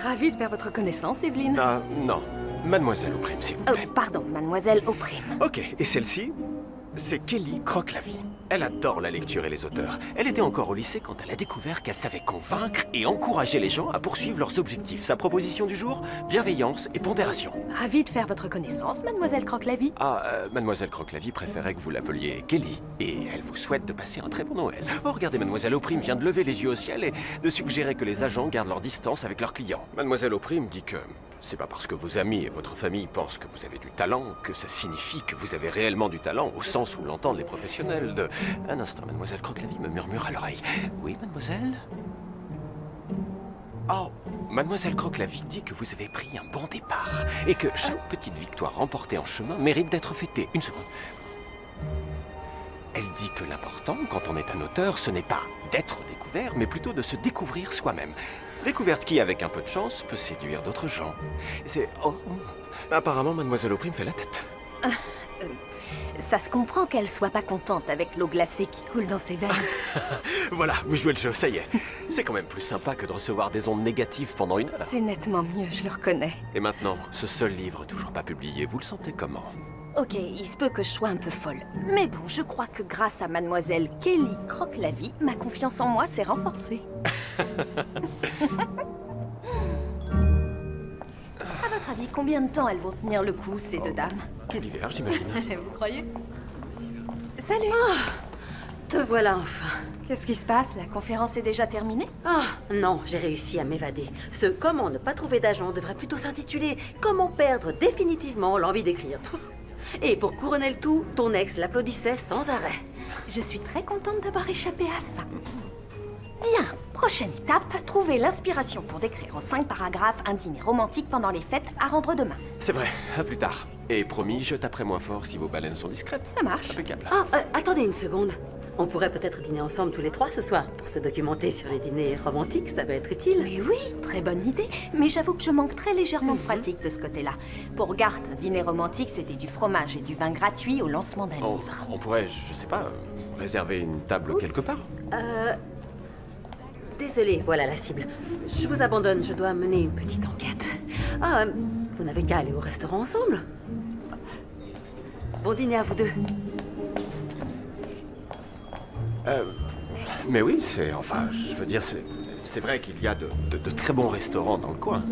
Ravie de faire votre connaissance, Evelyne. Non. Mademoiselle Oprime, s'il vous plaît. Pardon, Mademoiselle Oprime. Ok, et celle-ci, c'est Kelly Croque-la-Vie. Elle adore la lecture et les auteurs. Elle était encore au lycée quand elle a découvert qu'elle savait convaincre et encourager les gens à poursuivre leurs objectifs. Sa proposition du jour, bienveillance et pondération. Ravie de faire votre connaissance, Mademoiselle Croque-la-Vie. Mademoiselle Croque-la-Vie préférait que vous l'appeliez Kelly. Et elle vous souhaite de passer un très bon Noël. Oh, regardez, Mademoiselle Oprime vient de lever les yeux au ciel et de suggérer que les agents gardent leur distance avec leurs clients. Mademoiselle Oprime dit que c'est pas parce que vos amis et votre famille pensent que vous avez du talent que ça signifie que vous avez réellement du talent au sens où l'entendent les professionnels de... Un instant, Mademoiselle Croque-la-Vie me murmure à l'oreille. Oui, mademoiselle? Oh, Mademoiselle Croque-la-Vie dit que vous avez pris un bon départ et que chaque petite victoire remportée en chemin mérite d'être fêtée. Une seconde. Elle dit que l'important, quand on est un auteur, ce n'est pas d'être découvert, mais plutôt de se découvrir soi-même. Découverte qui, avec un peu de chance, peut séduire d'autres gens. C'est... Oh. Apparemment, Mademoiselle Oprime fait la tête. Ça se comprend qu'elle soit pas contente avec l'eau glacée qui coule dans ses veines. Voilà, vous jouez le jeu, ça y est. C'est quand même plus sympa que de recevoir des ondes négatives pendant une heure. C'est nettement mieux, je le reconnais. Et maintenant, ce seul livre toujours pas publié, vous le sentez comment? Ok, il se peut que je sois un peu folle. Mais bon, je crois que grâce à mademoiselle Kelly Croque-la-Vie, ma confiance en moi s'est renforcée. À votre avis, combien de temps elles vont tenir le coup, ces deux dames? Tout l'hiver, j'imagine. Vous croyez? Salut! Te voilà enfin. Qu'est-ce qui se passe? La conférence est déjà terminée? Ah, non, j'ai réussi à m'évader. Ce Comment ne pas trouver d'agent devrait plutôt s'intituler Comment perdre définitivement l'envie d'écrire. Et pour couronner le tout, ton ex l'applaudissait sans arrêt. Je suis très contente d'avoir échappé à ça. Bien, prochaine étape, trouver l'inspiration pour décrire en 5 paragraphes un dîner romantique pendant les fêtes à rendre demain. C'est vrai, à plus tard. Et promis, je taperai moins fort si vos baleines sont discrètes. Ça marche. Impeccable. Ah, attendez une seconde. On pourrait peut-être dîner ensemble tous les trois ce soir pour se documenter sur les dîners romantiques, ça peut être utile. Mais oui, très bonne idée. Mais j'avoue que je manque très légèrement de pratique de ce côté-là. Pour Garth, un dîner romantique, c'était du fromage et du vin gratuit au lancement d'un livre. On pourrait, je sais pas, réserver une table quelque part. Désolée, voilà la cible. Je vous abandonne, je dois mener une petite enquête. Ah, vous n'avez qu'à aller au restaurant ensemble. Bon dîner à vous deux. Mais oui, enfin, je veux dire, c'est vrai qu'il y a de très bons restaurants dans le coin.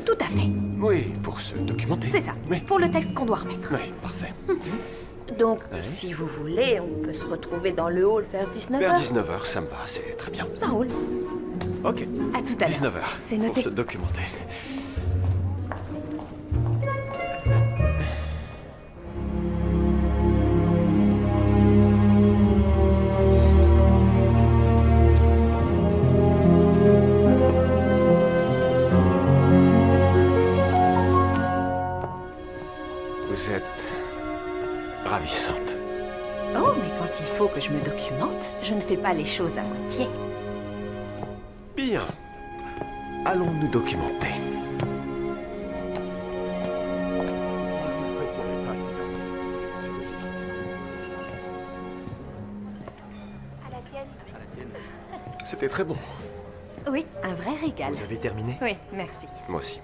Tout à fait. Oui, pour se documenter. C'est ça, Oui. pour le texte qu'on doit remettre. Oui, parfait. Donc, si vous voulez, on peut se retrouver dans le hall vers 19h. Vers 19h, ça me va, c'est très bien. Ça roule. Ok. À tout à l'heure. 19h. C'est noté. Pour se documenter. Vous êtes ravissante. Oh, mais quand il faut que je me documente, je ne fais pas les choses à moitié. Bien. Allons nous documenter. À la tienne. C'était très bon. Oui, un vrai régal. Vous avez terminé? Oui, merci. Moi aussi.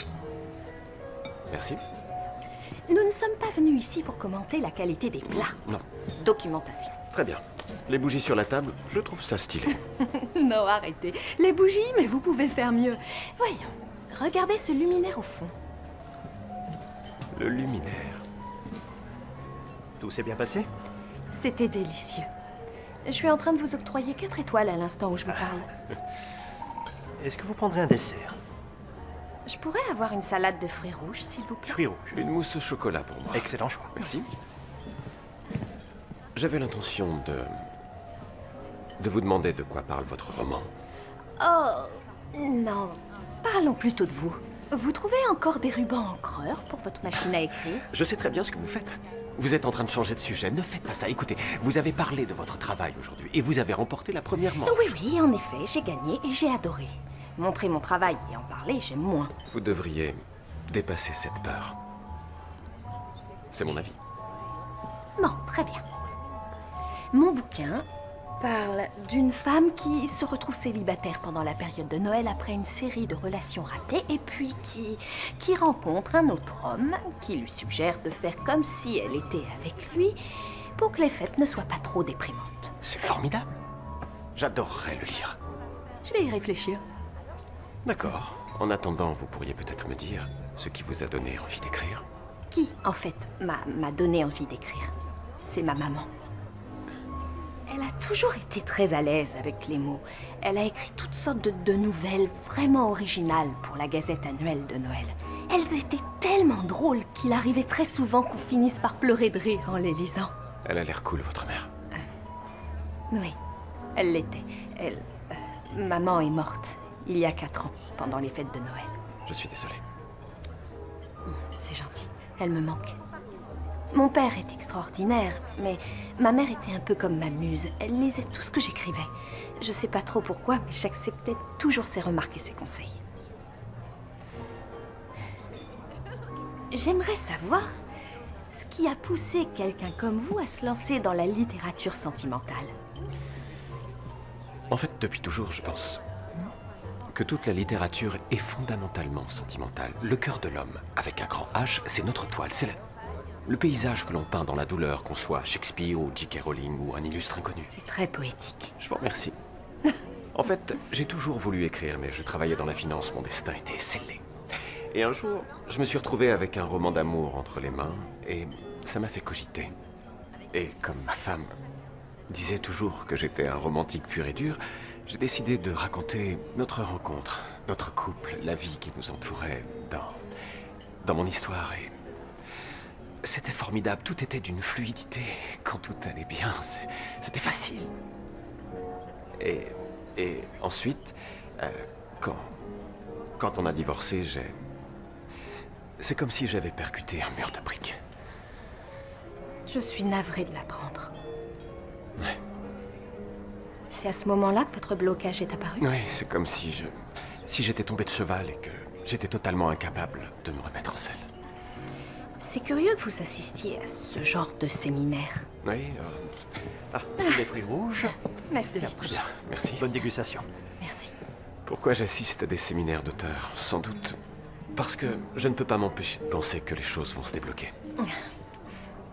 Merci. Nous ne sommes pas venus ici pour commenter la qualité des plats. Non. Documentation. Très bien. Les bougies sur la table, je trouve ça stylé. Non, arrêtez. Les bougies, mais vous pouvez faire mieux. Voyons. Regardez ce luminaire au fond. Le luminaire. Tout s'est bien passé? C'était délicieux. Je suis en train de vous octroyer 4 étoiles à l'instant où je vous parle. Est-ce que vous prendrez un dessert? Je pourrais avoir une salade de fruits rouges, s'il vous plaît? Fruits rouges. Une mousse au chocolat pour moi. Excellent choix. Merci. J'avais l'intention de vous demander de quoi parle votre roman. Oh, non. Parlons plutôt de vous. Vous trouvez encore des rubans encreurs pour votre machine à écrire? Je sais très bien ce que vous faites. Vous êtes en train de changer de sujet. Ne faites pas ça. Écoutez, vous avez parlé de votre travail aujourd'hui et vous avez remporté la première manche. Oui, oui, en effet, j'ai gagné et j'ai adoré. Montrer mon travail et en parler, j'aime moins. Vous devriez dépasser cette peur. C'est mon avis. Bon, très bien. Mon bouquin parle d'une femme qui se retrouve célibataire pendant la période de Noël après une série de relations ratées et puis qui rencontre un autre homme qui lui suggère de faire comme si elle était avec lui pour que les fêtes ne soient pas trop déprimantes. C'est formidable. J'adorerais le lire. Je vais y réfléchir. D'accord. En attendant, vous pourriez peut-être me dire ce qui vous a donné envie d'écrire. Qui, en fait, m'a donné envie d'écrire? C'est ma maman. Elle a toujours été très à l'aise avec les mots. Elle a écrit toutes sortes de nouvelles vraiment originales pour la gazette annuelle de Noël. Elles étaient tellement drôles qu'il arrivait très souvent qu'on finisse par pleurer de rire en les lisant. Elle a l'air cool, votre mère. Oui, elle l'était. Maman est morte il y a 4 ans, pendant les fêtes de Noël. Je suis désolé. C'est gentil, elle me manque. Mon père est extraordinaire, mais ma mère était un peu comme ma muse. Elle lisait tout ce que j'écrivais. Je sais pas trop pourquoi, mais j'acceptais toujours ses remarques et ses conseils. J'aimerais savoir Ce qui a poussé quelqu'un comme vous à se lancer dans la littérature sentimentale? En fait, depuis toujours, je pense que toute la littérature est fondamentalement sentimentale. Le cœur de l'homme, avec un grand H, c'est notre toile, c'est le paysage que l'on peint dans la douleur, qu'on soit Shakespeare ou J.K. Rowling ou un illustre inconnu. C'est très poétique. Je vous remercie. En fait, j'ai toujours voulu écrire, mais je travaillais dans la finance, mon destin était scellé. Et un jour, je me suis retrouvé avec un roman d'amour entre les mains, et ça m'a fait cogiter. Et comme ma femme disait toujours que j'étais un romantique pur et dur, j'ai décidé de raconter notre rencontre, notre couple, la vie qui nous entourait dans mon histoire. Et c'était formidable, tout était d'une fluidité. Quand tout allait bien, c'était facile. Et ensuite, quand on a divorcé, c'est comme si j'avais percuté un mur de briques. Je suis navrée de l'apprendre. Ouais. C'est à ce moment-là que votre blocage est apparu? Oui, c'est comme si j'étais tombé de cheval et que j'étais totalement incapable de me remettre en selle. C'est curieux que vous assistiez à ce genre de séminaire. Oui, les fruits rouges. Merci. Très bien, merci. Bonne dégustation. Merci. Pourquoi j'assiste à des séminaires d'auteurs? Sans doute parce que je ne peux pas m'empêcher de penser que les choses vont se débloquer.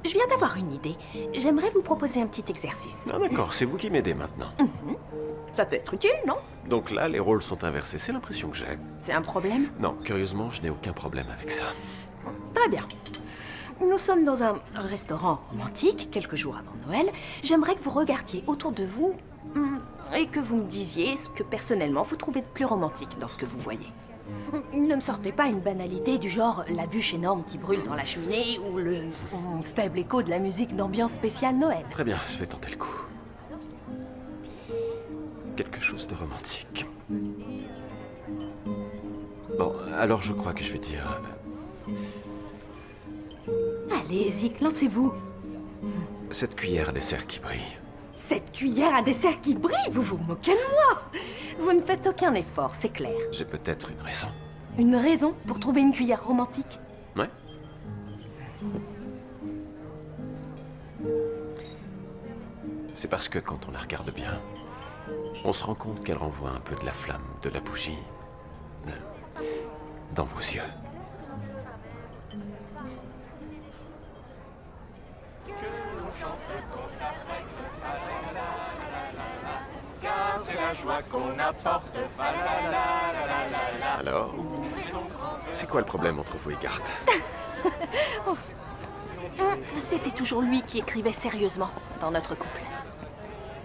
Je viens d'avoir une idée. J'aimerais vous proposer un petit exercice. Ah d'accord, c'est vous qui m'aidez maintenant. Ça peut être utile, non? Donc là, les rôles sont inversés, c'est l'impression que j'ai. C'est un problème? Non, curieusement, je n'ai aucun problème avec ça. Très bien. Nous sommes dans un restaurant romantique, quelques jours avant Noël. J'aimerais que vous regardiez autour de vous et que vous me disiez ce que personnellement vous trouvez de plus romantique dans ce que vous voyez. Ne me sortez pas une banalité du genre la bûche énorme qui brûle dans la cheminée ou le faible écho de la musique d'ambiance spéciale Noël. Très bien, je vais tenter le coup. Quelque chose de romantique. Bon, alors je crois que je vais dire... Allez-y, lancez-vous. Cette cuillère à dessert qui brille. Cette cuillère à dessert qui brille, vous vous moquez de moi. Vous ne faites aucun effort, c'est clair. J'ai peut-être une raison. Une raison pour trouver une cuillère romantique? Ouais. C'est parce que quand on la regarde bien, on se rend compte qu'elle renvoie un peu de la flamme, de la bougie, dans vos yeux. Alors, c'est quoi le problème entre vous et Garth? C'était toujours lui qui écrivait sérieusement dans notre couple.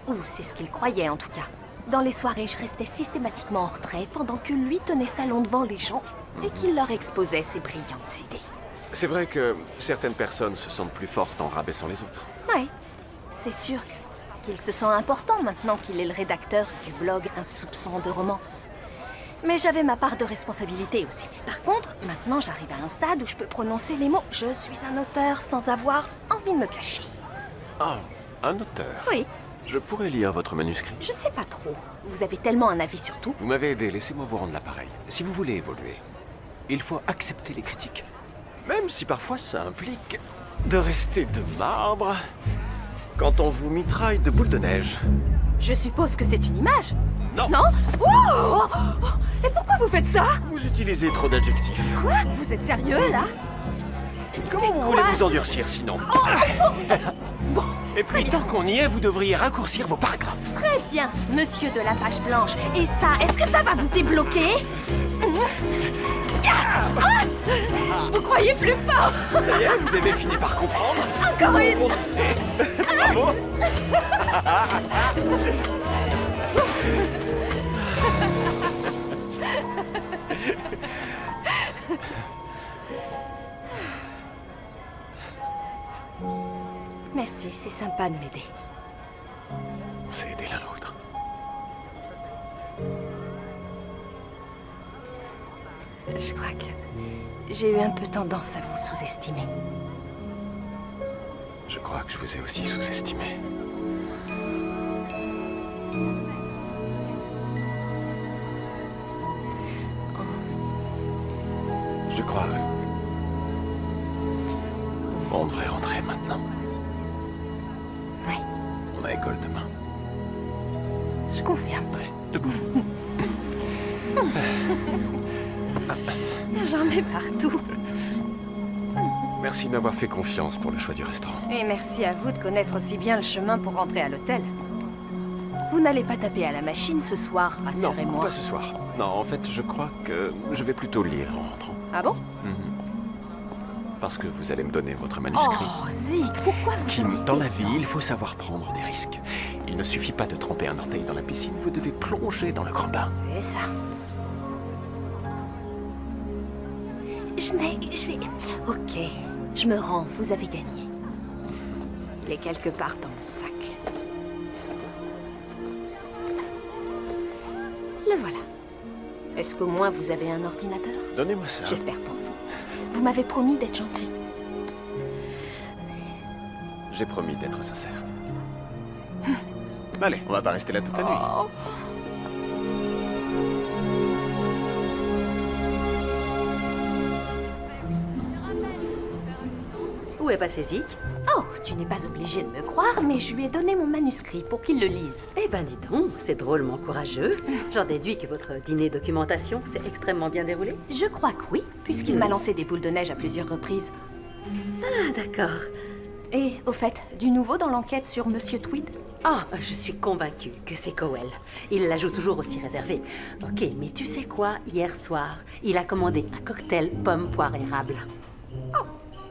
Ou c'est ce qu'il croyait en tout cas. Dans les soirées, je restais systématiquement en retrait pendant que lui tenait salon devant les gens et qu'il leur exposait ses brillantes idées. C'est vrai que certaines personnes se sentent plus fortes en rabaissant les autres. Ouais, c'est sûr qu'il se sent important maintenant qu'il est le rédacteur du blog Un soupçon de romance. Mais j'avais ma part de responsabilité aussi. Par contre, maintenant j'arrive à un stade où je peux prononcer les mots « Je suis un auteur » sans avoir envie de me cacher. Ah, un auteur? Oui. Je pourrais lire votre manuscrit. Je sais pas trop. Vous avez tellement un avis sur tout. Vous m'avez aidé, laissez-moi vous rendre l'appareil. Si vous voulez évoluer, il faut accepter les critiques. Même si parfois ça implique de rester de marbre quand on vous mitraille de boules de neige. Je suppose que c'est une image? Non. Non? Oh! Et pourquoi vous faites ça? Vous utilisez trop d'adjectifs. Quoi? Vous êtes sérieux, là? Comment vous voulez vous endurcir sinon? Bon. Et puis tant qu'on y est, vous devriez raccourcir vos paragraphes. Très bien, monsieur de la page blanche. Et ça, est-ce que ça va vous débloquer? Je vous croyais plus fort. Ça y est, vous avez fini par comprendre. Encore une. Bravo. Merci, c'est sympa de m'aider. On s'est aidé l'un l'autre. Je crois que j'ai eu un peu tendance à vous sous-estimer. Je crois que je vous ai aussi sous-estimé. Je crois... On devrait rentrer maintenant. Oui, On a école demain. je confirme. Ouais, debout. J'en ai partout. Merci de m'avoir fait confiance pour le choix du restaurant. Et merci à vous de connaître aussi bien le chemin pour rentrer à l'hôtel. Vous n'allez pas taper à la machine ce soir, Non, rassurez-moi. pas ce soir. Non, en fait, je crois que je vais plutôt lire en rentrant. Ah bon? Parce que vous allez me donner votre manuscrit. Oh, Zeke, pourquoi vous insistez Dans la vie, il faut savoir prendre des risques. Il ne suffit pas de tremper un orteil dans la piscine, vous devez plonger dans le grand bain. C'est ça. Je l'ai... Ok, je me rends, vous avez gagné. Il est quelque part dans mon sac. Le voilà. Est-ce qu'au moins vous avez un ordinateur? Donnez-moi ça. J'espère pour vous. Vous m'avez promis d'être gentil. J'ai promis d'être sincère. Allez, on va pas rester là toute la nuit. Où est passé Zeke? Oh, tu n'es pas obligé de me croire, mais je lui ai donné mon manuscrit pour qu'il le lise. Eh ben dis donc, c'est drôlement courageux. J'en déduis que votre dîner documentation s'est extrêmement bien déroulé. Je crois que oui, puisqu'il m'a lancé des boules de neige à plusieurs reprises. Ah d'accord. Et, au fait, du nouveau dans l'enquête sur Monsieur Tweed? Ah, je suis convaincue que c'est Cowell. Il la joue toujours aussi réservée. Ok, mais tu sais quoi? Hier soir, il a commandé un cocktail pomme poire érable. Oh,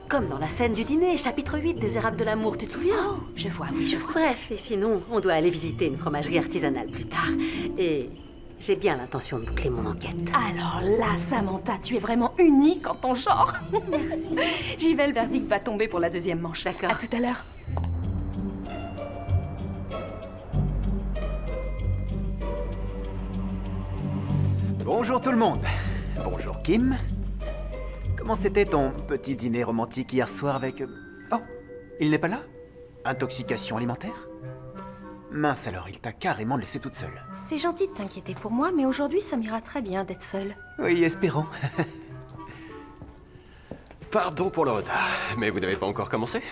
comme dans la scène du dîner, chapitre 8 des Érables de l'amour, tu te souviens? Oh, je vois, oui, je vois. Bref, et sinon, on doit aller visiter une fromagerie artisanale plus tard. Et j'ai bien l'intention de boucler mon enquête. Alors là, Samantha, tu es vraiment unique en ton genre. Merci. J'y vais, le verdict va tomber pour la deuxième manche. D'accord. À tout à l'heure. Bonjour tout le monde. Bonjour Kim. Comment c'était ton petit dîner romantique hier soir avec... Oh, il n'est pas là? Intoxication alimentaire? Mince alors, il t'a carrément laissé toute seule. C'est gentil de t'inquiéter pour moi, mais aujourd'hui, ça m'ira très bien d'être seule. Oui, espérons. Pardon pour le retard, mais vous n'avez pas encore commencé?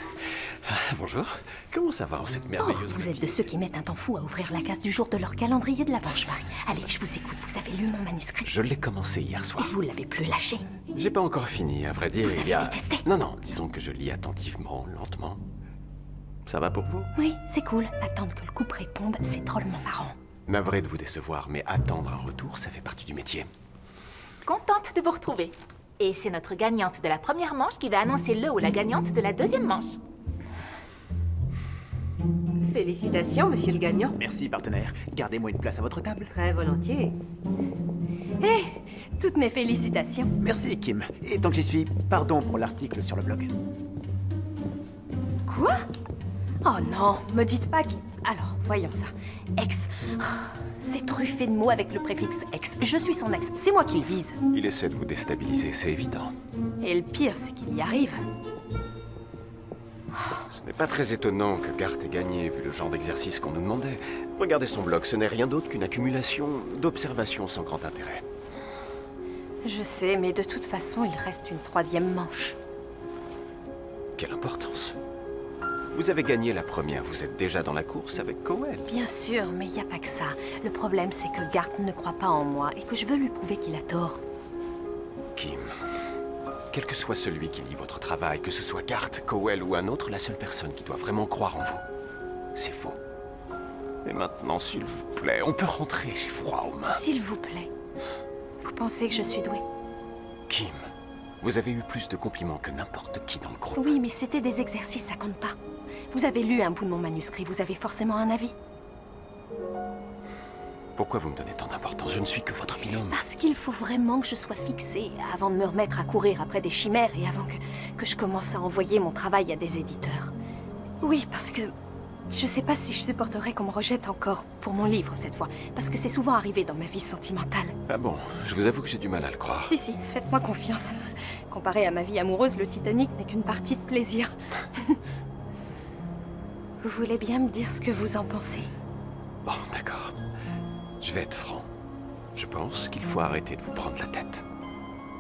Bonjour. Comment ça va en cette merveilleuse Vous êtes de ceux qui mettent un temps fou à ouvrir la case du jour de leur calendrier de la Vache-Marie. Allez, je vous écoute, vous avez lu mon manuscrit. Je l'ai commencé hier Et soir. vous l'avez plus lâché. J'ai pas encore fini, à vrai dire. Vous il avez y a... détesté. Non, disons que je lis attentivement, lentement. Ça va pour vous? Oui, c'est cool. Attendre que le couperet tombe, c'est drôlement marrant. Navré de vous décevoir, mais attendre un retour, ça fait partie du métier. Contente de vous retrouver. Et c'est notre gagnante de la première manche qui va annoncer le ou la gagnante de la deuxième manche. Félicitations, monsieur le gagnant. Merci partenaire. Gardez-moi une place à votre table. Très volontiers. Toutes mes félicitations. Merci Kim. Et tant que j'y suis, pardon pour l'article sur le blog. Quoi? Oh non, me dites pas qu'il... Alors, voyons ça. Ex. Oh, c'est truffé de mots avec le préfixe ex. Je suis son ex, c'est moi qui le vise. Il essaie de vous déstabiliser, c'est évident. Et le pire, c'est qu'il y arrive. Ce n'est pas très étonnant que Garth ait gagné, vu le genre d'exercice qu'on nous demandait. Regardez son blog, ce n'est rien d'autre qu'une accumulation d'observations sans grand intérêt. Je sais, mais de toute façon, il reste une troisième manche. Quelle importance. Vous avez gagné la première, vous êtes déjà dans la course avec Cowell. Bien sûr, mais il n'y a pas que ça. Le problème, c'est que Garth ne croit pas en moi et que je veux lui prouver qu'il a tort. Kim, quel que soit celui qui lit votre travail, que ce soit Garth, Cowell ou un autre, la seule personne qui doit vraiment croire en vous, c'est vous. Et maintenant, s'il vous plaît, on peut rentrer, j'ai froid aux mains. S'il vous plaît. Vous pensez que je suis douée? Kim, vous avez eu plus de compliments que n'importe qui dans le groupe. Oui, mais c'était des exercices, ça compte pas. Vous avez lu un bout de mon manuscrit, vous avez forcément un avis. Pourquoi vous me donnez tant d'importance? Je ne suis que votre binôme. Parce qu'il faut vraiment que je sois fixée avant de me remettre à courir après des chimères et avant que je commence à envoyer mon travail à des éditeurs. Oui, parce que je sais pas si je supporterais qu'on me rejette encore pour mon livre cette fois, parce que c'est souvent arrivé dans ma vie sentimentale. Ah bon, je vous avoue que j'ai du mal à le croire. Si, faites-moi confiance. Comparé à ma vie amoureuse, le Titanic n'est qu'une partie de plaisir. Vous voulez bien me dire ce que vous en pensez? Bon, d'accord. Je vais être franc. Je pense qu'il faut arrêter de vous prendre la tête.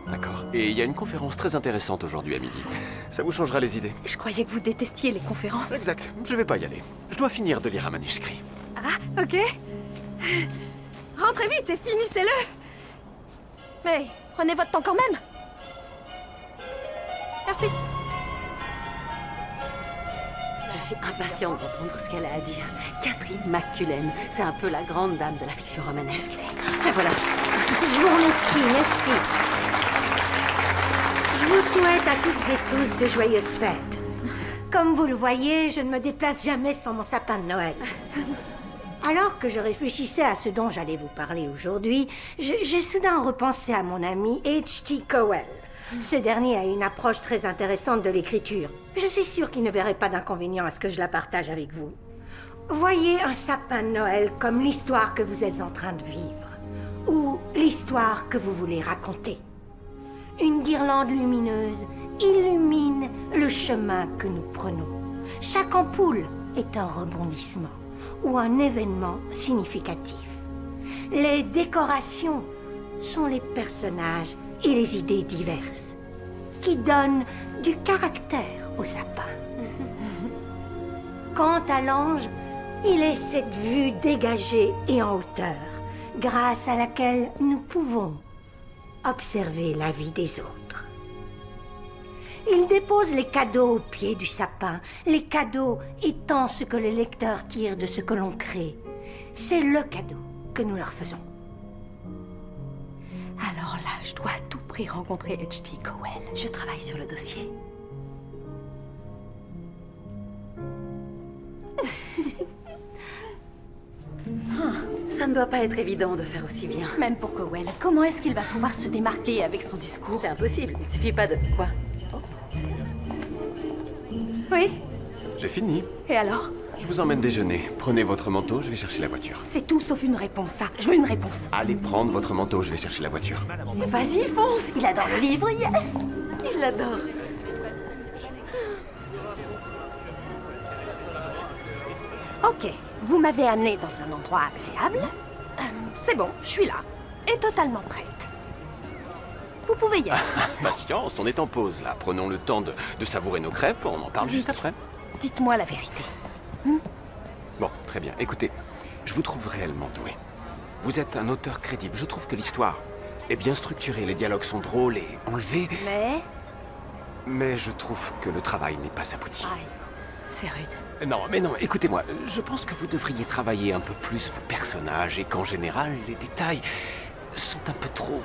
D'accord. Et il y a une conférence très intéressante aujourd'hui à midi. Ça vous changera les idées. Je croyais que vous détestiez les conférences. Exact. Je vais pas y aller. Je dois finir de lire un manuscrit. Ah, ok. Rentrez vite et finissez-le. Mais prenez votre temps quand même. Merci. Je suis impatiente d'entendre ce qu'elle a à dire. Catherine McCullen, c'est un peu la grande dame de la fiction romanesque. Et voilà. Je vous remercie, merci. Je vous souhaite à toutes et tous de joyeuses fêtes. Comme vous le voyez, je ne me déplace jamais sans mon sapin de Noël. Alors que je réfléchissais à ce dont j'allais vous parler aujourd'hui, j'ai soudain repensé à mon ami H.T. Cowell. Ce dernier a une approche très intéressante de l'écriture. Je suis sûre qu'il ne verrait pas d'inconvénient à ce que je la partage avec vous. Voyez un sapin de Noël comme l'histoire que vous êtes en train de vivre, ou l'histoire que vous voulez raconter. Une guirlande lumineuse illumine le chemin que nous prenons. Chaque ampoule est un rebondissement ou un événement significatif. Les décorations sont les personnages et les idées diverses qui donnent du caractère au sapin. Quant à l'ange, il est cette vue dégagée et en hauteur, grâce à laquelle nous pouvons observer la vie des autres. Il dépose les cadeaux au pied du sapin, les cadeaux étant ce que le lecteur tire de ce que l'on crée. C'est le cadeau que nous leur faisons. Alors là, je dois à tout prix rencontrer H.T. Cowell. Je travaille sur le dossier. Ça ne doit pas être évident de faire aussi bien. Même pour Cowell, comment est-ce qu'il va pouvoir se démarquer avec son discours? C'est impossible, il suffit pas de... Quoi? Oui? J'ai fini. Et alors? Je vous emmène déjeuner. Prenez votre manteau, je vais chercher la voiture. C'est tout sauf une réponse, ça. Je veux une réponse. Allez prendre votre manteau, je vais chercher la voiture. Vas-y, fonce. Il adore le livre, yes. Il l'adore. Ok, vous m'avez amené dans un endroit agréable. C'est bon, je suis là. Et totalement prête. Vous pouvez y aller. Patience, on est en pause là. Prenons le temps de savourer nos crêpes, on en parle juste après. Dites-moi la vérité. Bon, très bien. Écoutez, je vous trouve réellement doué. Vous êtes un auteur crédible. Je trouve que l'histoire est bien structurée, les dialogues sont drôles et enlevés. Mais je trouve que le travail n'est pas abouti. Aïe, c'est rude. Non, mais non, écoutez-moi. Je pense que vous devriez travailler un peu plus vos personnages et qu'en général, les détails sont un peu trop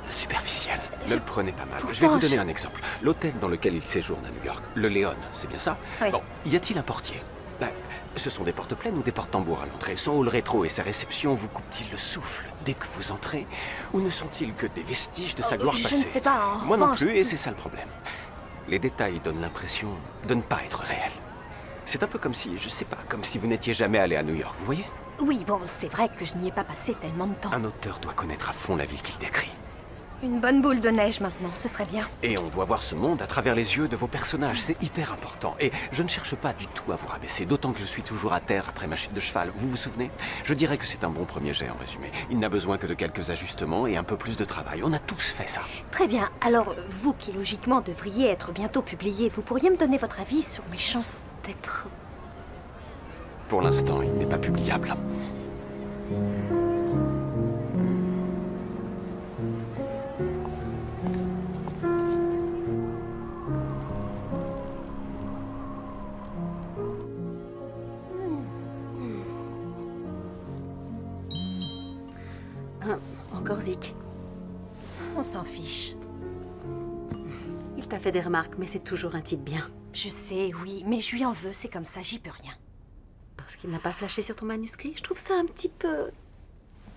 superficiels. Ne le prenez pas mal. Je vais vous donner un exemple. L'hôtel dans lequel il séjourne à New York, le Léon, c'est bien ça? Oui. Bon, y a-t-il un portier? Ce sont des portes pleines ou des portes tambours à l'entrée? Son hall rétro et sa réception vous coupent-ils le souffle dès que vous entrez? Ou ne sont-ils que des vestiges de sa gloire passée? Je ne sais pas, Moi non plus, et c'est ça le problème. Les détails donnent l'impression de ne pas être réels. C'est un peu comme si, je sais pas, comme si vous n'étiez jamais allé à New York, vous voyez? Oui, bon, c'est vrai que je n'y ai pas passé tellement de temps. Un auteur doit connaître à fond la ville qu'il décrit. Une bonne boule de neige maintenant, ce serait bien. Et on doit voir ce monde à travers les yeux de vos personnages, c'est hyper important. Et je ne cherche pas du tout à vous rabaisser, d'autant que je suis toujours à terre après ma chute de cheval, vous vous souvenez? Je dirais que c'est un bon premier jet en résumé. Il n'a besoin que de quelques ajustements et un peu plus de travail. On a tous fait ça. Très bien, alors vous qui logiquement devriez être bientôt publié, vous pourriez me donner votre avis sur mes chances d'être... Pour l'instant, il n'est pas publiable. Encore Zik. On s'en fiche. Il t'a fait des remarques, mais c'est toujours un type bien. Je sais, oui, mais je lui en veux, c'est comme ça, j'y peux rien. Parce qu'il n'a pas flashé sur ton manuscrit? Je trouve ça un petit peu...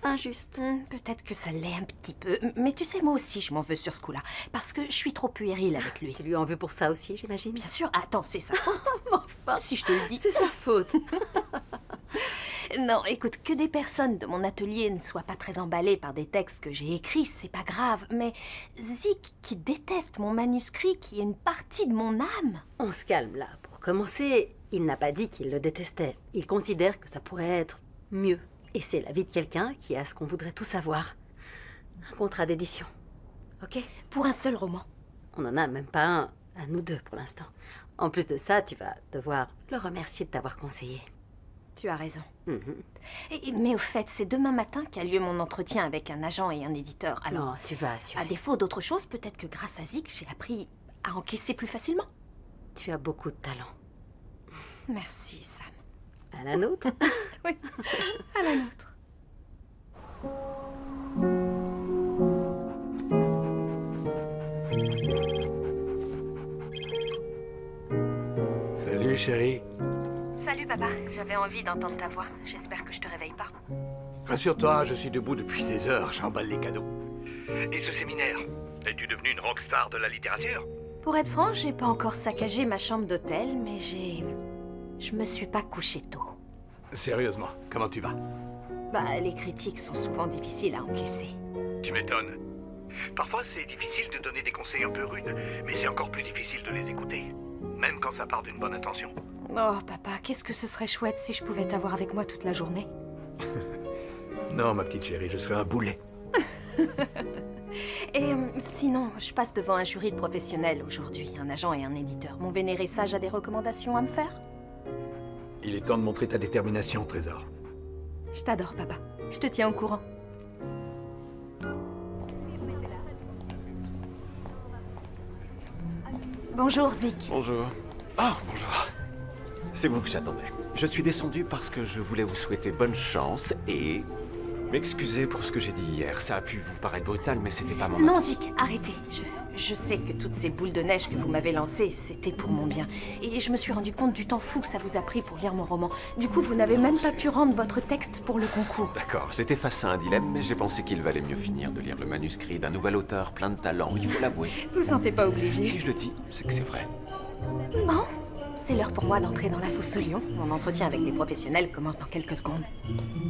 injuste. Peut-être que ça l'est un petit peu, mais tu sais, moi aussi, je m'en veux sur ce coup-là, parce que je suis trop puérile avec lui. Tu lui en veux pour ça aussi, j'imagine? Bien sûr, attends, c'est sa faute. Enfin, si je te le dis. C'est sa faute. Non, écoute, que des personnes de mon atelier ne soient pas très emballées par des textes que j'ai écrits, c'est pas grave, mais Zik, qui déteste mon manuscrit, qui est une partie de mon âme... On se calme là. Pour commencer, il n'a pas dit qu'il le détestait. Il considère que ça pourrait être mieux. Et c'est l'avis de quelqu'un qui a ce qu'on voudrait tout savoir. Un contrat d'édition. ok? Pour un seul roman. On n'en a même pas un à nous deux pour l'instant. En plus de ça, tu vas devoir le remercier de t'avoir conseillé. Tu as raison. Mhm. Mais au fait, c'est demain matin qu'a lieu mon entretien avec un agent et un éditeur. Alors, Non, tu vas assurer. à défaut d'autre chose, peut-être que grâce à Zik, j'ai appris à encaisser plus facilement. Tu as beaucoup de talent. Merci, Sam. À la nôtre? Oui, à la nôtre. Salut, chérie. Salut, papa. J'avais envie d'entendre ta voix. J'espère que je te réveille pas. Rassure-toi, je suis debout depuis des heures, j'emballe les cadeaux. Et ce séminaire? Es-tu devenue une rockstar de la littérature? Pour être franc, j'ai pas encore saccagé ma chambre d'hôtel, mais je me suis pas couchée tôt. Sérieusement, comment tu vas? Bah, les critiques sont souvent difficiles à encaisser. Tu m'étonnes. Parfois, c'est difficile de donner des conseils un peu rudes, mais c'est encore plus difficile de les écouter, même quand ça part d'une bonne intention. Oh, papa, qu'est-ce que ce serait chouette si je pouvais t'avoir avec moi toute la journée. Non, ma petite chérie, je serais un boulet. Et sinon, je passe devant un jury de professionnels aujourd'hui, un agent et un éditeur. Mon vénéré sage a des recommandations à me faire? Il est temps de montrer ta détermination, Trésor. Je t'adore, papa. Je te tiens au courant. Bonjour, Zik. Bonjour. Oh, bonjour. C'est vous que j'attendais. Je suis descendu parce que je voulais vous souhaiter bonne chance et m'excuser pour ce que j'ai dit hier. Ça a pu vous paraître brutal, mais c'était pas mon Non, intention. Zik, arrêtez. Je sais que toutes ces boules de neige que vous m'avez lancées, c'était pour mon bien. Et je me suis rendu compte du temps fou que ça vous a pris pour lire mon roman. Du coup, vous n'avez même pas pu rendre votre texte pour le concours. D'accord, j'étais face à un dilemme, mais j'ai pensé qu'il valait mieux finir de lire le manuscrit d'un nouvel auteur plein de talent, il faut l'avouer. Vous sentez pas obligé? Si je le dis, c'est que c'est vrai. Bon, c'est l'heure pour moi d'entrer dans la fosse au lion. Mon entretien avec les professionnels commence dans quelques secondes.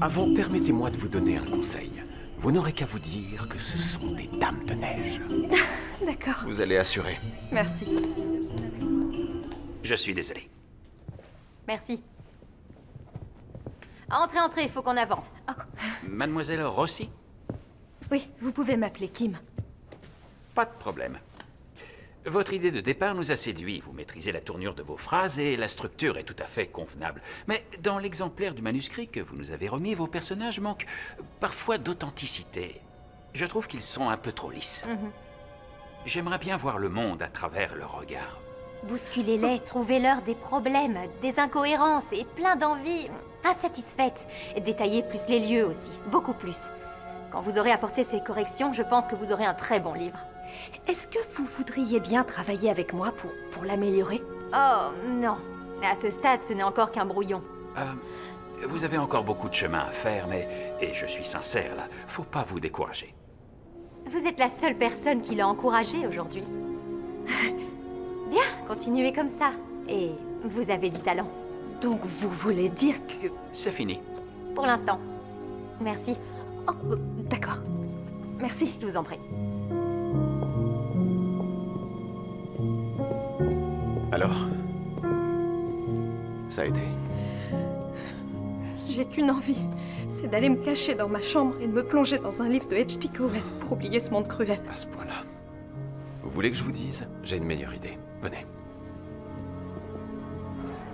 Avant, permettez-moi de vous donner un conseil. Vous n'aurez qu'à vous dire que ce sont des dames de neige. D'accord. Vous allez assurer. Merci. Je suis désolé. Merci. Entrez, entrez, il faut qu'on avance. Mademoiselle Rossi? Oui, vous pouvez m'appeler Kim. Pas de problème. Votre idée de départ nous a séduits. Vous maîtrisez la tournure de vos phrases et la structure est tout à fait convenable. Mais dans l'exemplaire du manuscrit que vous nous avez remis, vos personnages manquent parfois d'authenticité. Je trouve qu'ils sont un peu trop lisses. J'aimerais bien voir le monde à travers leur regard. Bousculez-les, trouvez-leur des problèmes, des incohérences et plein d'envies insatisfaites. Détaillez plus les lieux aussi, beaucoup plus. Quand vous aurez apporté ces corrections, je pense que vous aurez un très bon livre. Est-ce que vous voudriez bien travailler avec moi pour l'améliorer? Oh, non. À ce stade, ce n'est encore qu'un brouillon. Vous avez encore beaucoup de chemin à faire, mais, et je suis sincère là, faut pas vous décourager. Vous êtes la seule personne qui l'a encouragé aujourd'hui. Bien, continuez comme ça. Et vous avez du talent. Donc vous voulez dire que... C'est fini. Pour l'instant. Merci. Oh, d'accord. Merci. Je vous en prie. Alors, ça a été. J'ai qu'une envie, c'est d'aller me cacher dans ma chambre et de me plonger dans un livre de H.G. Cowell pour oublier ce monde cruel. À ce point-là. Vous voulez que je vous dise? J'ai une meilleure idée. Venez.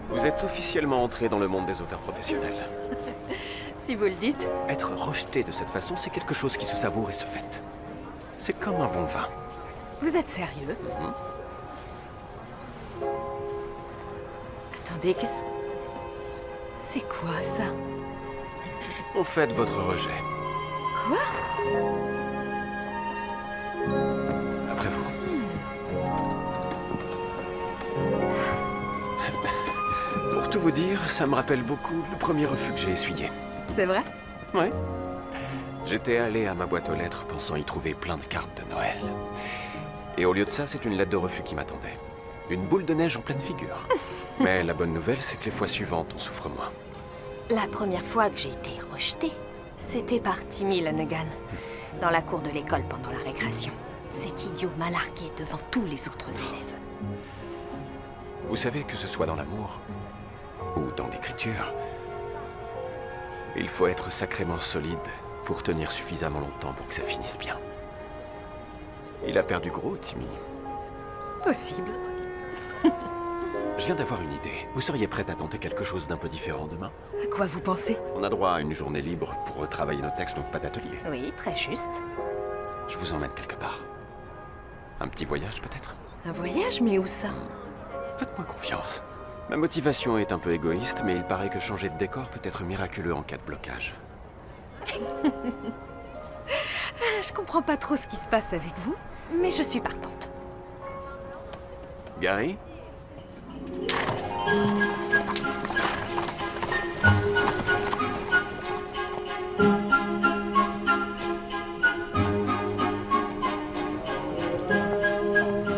Vous êtes officiellement entré dans le monde des auteurs professionnels. Si vous le dites. Être rejeté de cette façon, c'est quelque chose qui se savoure et se fête. C'est comme un bon vin. Vous êtes sérieux? Attendez, qu'est-ce... C'est quoi, ça? Au fait, votre rejet. Quoi? Après vous. Pour tout vous dire, ça me rappelle beaucoup le premier refus que j'ai essuyé. C'est vrai? Ouais. J'étais allé à ma boîte aux lettres pensant y trouver plein de cartes de Noël. Et au lieu de ça, c'est une lettre de refus qui m'attendait. Une boule de neige en pleine figure. Mais la bonne nouvelle, c'est que les fois suivantes, on souffre moins. La première fois que j'ai été rejetée, c'était par Timmy Lonergan, dans la cour de l'école pendant la récréation. Cet idiot m'a largué devant tous les autres élèves. Vous savez, que ce soit dans l'amour ou dans l'écriture, il faut être sacrément solide pour tenir suffisamment longtemps pour que ça finisse bien. Il a perdu gros, Timmy. Possible. Je viens d'avoir une idée. Vous seriez prête à tenter quelque chose d'un peu différent demain? À quoi vous pensez? On a droit à une journée libre pour retravailler nos textes, donc pas d'atelier. Oui, très juste. Je vous emmène quelque part. Un petit voyage, peut-être? Un voyage, mais où ça? Faites-moi confiance. Ma motivation est un peu égoïste, mais il paraît que changer de décor peut être miraculeux en cas de blocage. Je comprends pas trop ce qui se passe avec vous, mais je suis partante. Gary?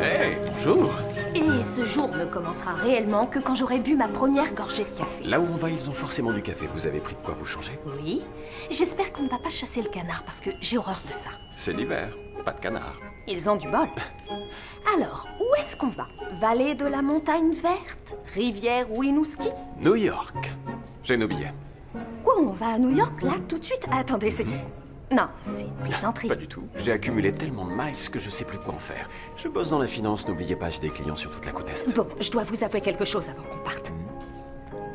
Hey, bonjour. Et ce jour ne commencera réellement que quand j'aurai bu ma première gorgée de café. Là où on va, ils ont forcément du café. Vous avez pris de quoi vous changer? Oui. J'espère qu'on ne va pas chasser le canard parce que j'ai horreur de ça. C'est l'hiver, pas de canard. Ils ont du bol. Alors, où est-ce qu'on va? Vallée de la montagne verte? Rivière Winooski? New York. J'ai nos billets. Quoi, on va à New York, là, tout de suite? Attendez, c'est... Non, c'est une plaisanterie. Pas du tout. J'ai accumulé tellement de miles que je sais plus quoi en faire. Je bosse dans la finance, n'oubliez pas, j'ai des clients sur toute la côte Est. Bon, je dois vous avouer quelque chose avant qu'on parte.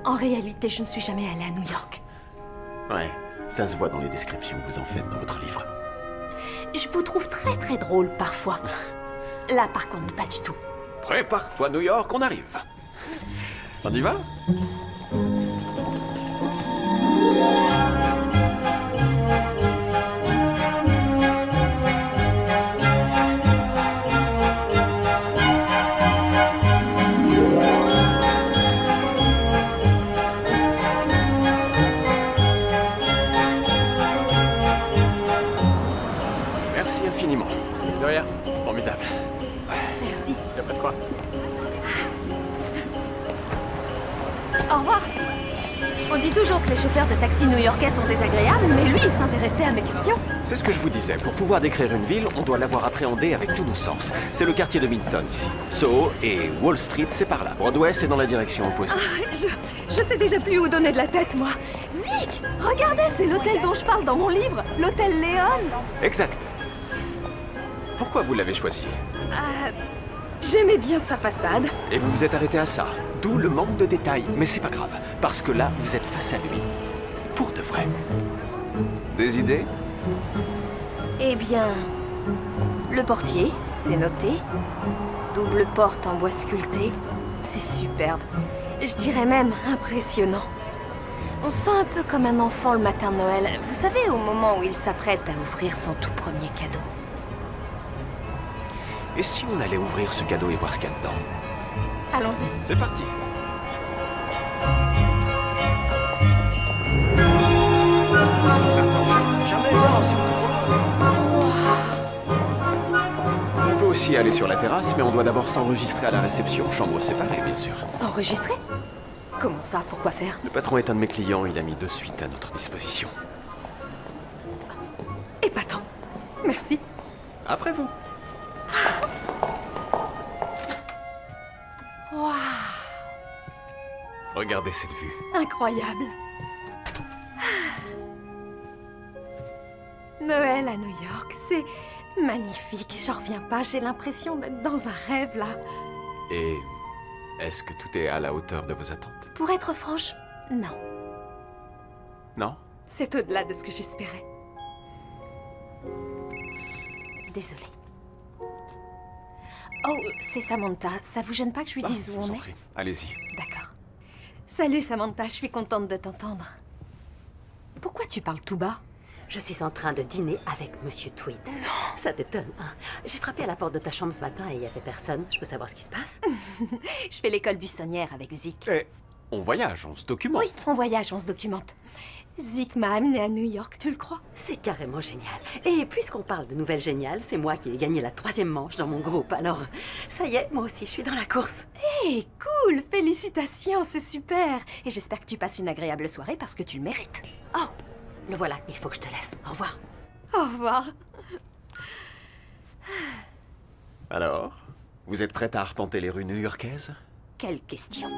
En réalité, je ne suis jamais allée à New York. Ouais, ça se voit dans les descriptions que vous en faites dans votre livre. Je vous trouve très très drôle parfois. Là, par contre, pas du tout. Prépare-toi, New York, on arrive. On y va? Merci infiniment. De rien. Formidable. Merci. Y a pas de quoi. Au revoir. On dit toujours que les chauffeurs de taxi new-yorkais sont désagréables, mais lui, il s'intéressait à mes questions. C'est ce que je vous disais. Pour pouvoir décrire une ville, on doit l'avoir appréhendée avec tous nos sens. C'est le quartier de Midtown, ici. Soho et Wall Street, c'est par là. Broadway, c'est dans la direction opposée. Je sais déjà plus où donner de la tête, moi. Zik, regardez, c'est l'hôtel dont je parle dans mon livre. L'hôtel Léon. Exact. Pourquoi vous l'avez choisi? J'aimais bien sa façade. Et vous vous êtes arrêté à ça. D'où le manque de détails. Mais c'est pas grave. Parce que là, vous êtes face à lui. Pour de vrai. Des idées? Eh bien, le portier, c'est noté. Double porte en bois sculpté. C'est superbe. Je dirais même impressionnant. On se sent un peu comme un enfant le matin de Noël. Vous savez, au moment où il s'apprête à ouvrir son tout premier cadeau. Et si on allait ouvrir ce cadeau et voir ce qu'il y a dedans? Allons-y. C'est parti. On peut aussi aller sur la terrasse, mais on doit d'abord s'enregistrer à la réception. Chambre séparée, bien sûr. S'enregistrer? Comment ça? Pourquoi faire? Le patron est un de mes clients, il a mis 2 suites à notre disposition. Épatant. Merci. Après vous. Waouh! Regardez cette vue. Incroyable. Noël à New York, c'est magnifique. J'en reviens pas, j'ai l'impression d'être dans un rêve, là. Et est-ce que tout est à la hauteur de vos attentes? Pour être franche, non. Non? C'est au-delà de ce que j'espérais. Désolée. Oh, c'est Samantha. Ça vous gêne pas que je lui dise où on est? Allez-y. D'accord. Salut Samantha, je suis contente de t'entendre. Pourquoi tu parles tout bas? Je suis en train de dîner avec Monsieur Tweed. Ça t'étonne, hein? J'ai frappé à la porte de ta chambre ce matin et il n'y avait personne. Je peux savoir ce qui se passe? Je fais l'école buissonnière avec Zik. Et on voyage, on se documente. Oui, on voyage, on se documente. Zik m'a amenée à New York, tu le crois? C'est carrément génial. Et puisqu'on parle de nouvelles géniales, c'est moi qui ai gagné la 3e manche dans mon groupe. Alors, ça y est, moi aussi, je suis dans la course. Hé, cool! Félicitations, c'est super! Et j'espère que tu passes une agréable soirée parce que tu le mérites. Oh, le voilà, il faut que je te laisse. Au revoir. Au revoir. Alors, vous êtes prête à arpenter les rues new-yorkaises? Quelle question?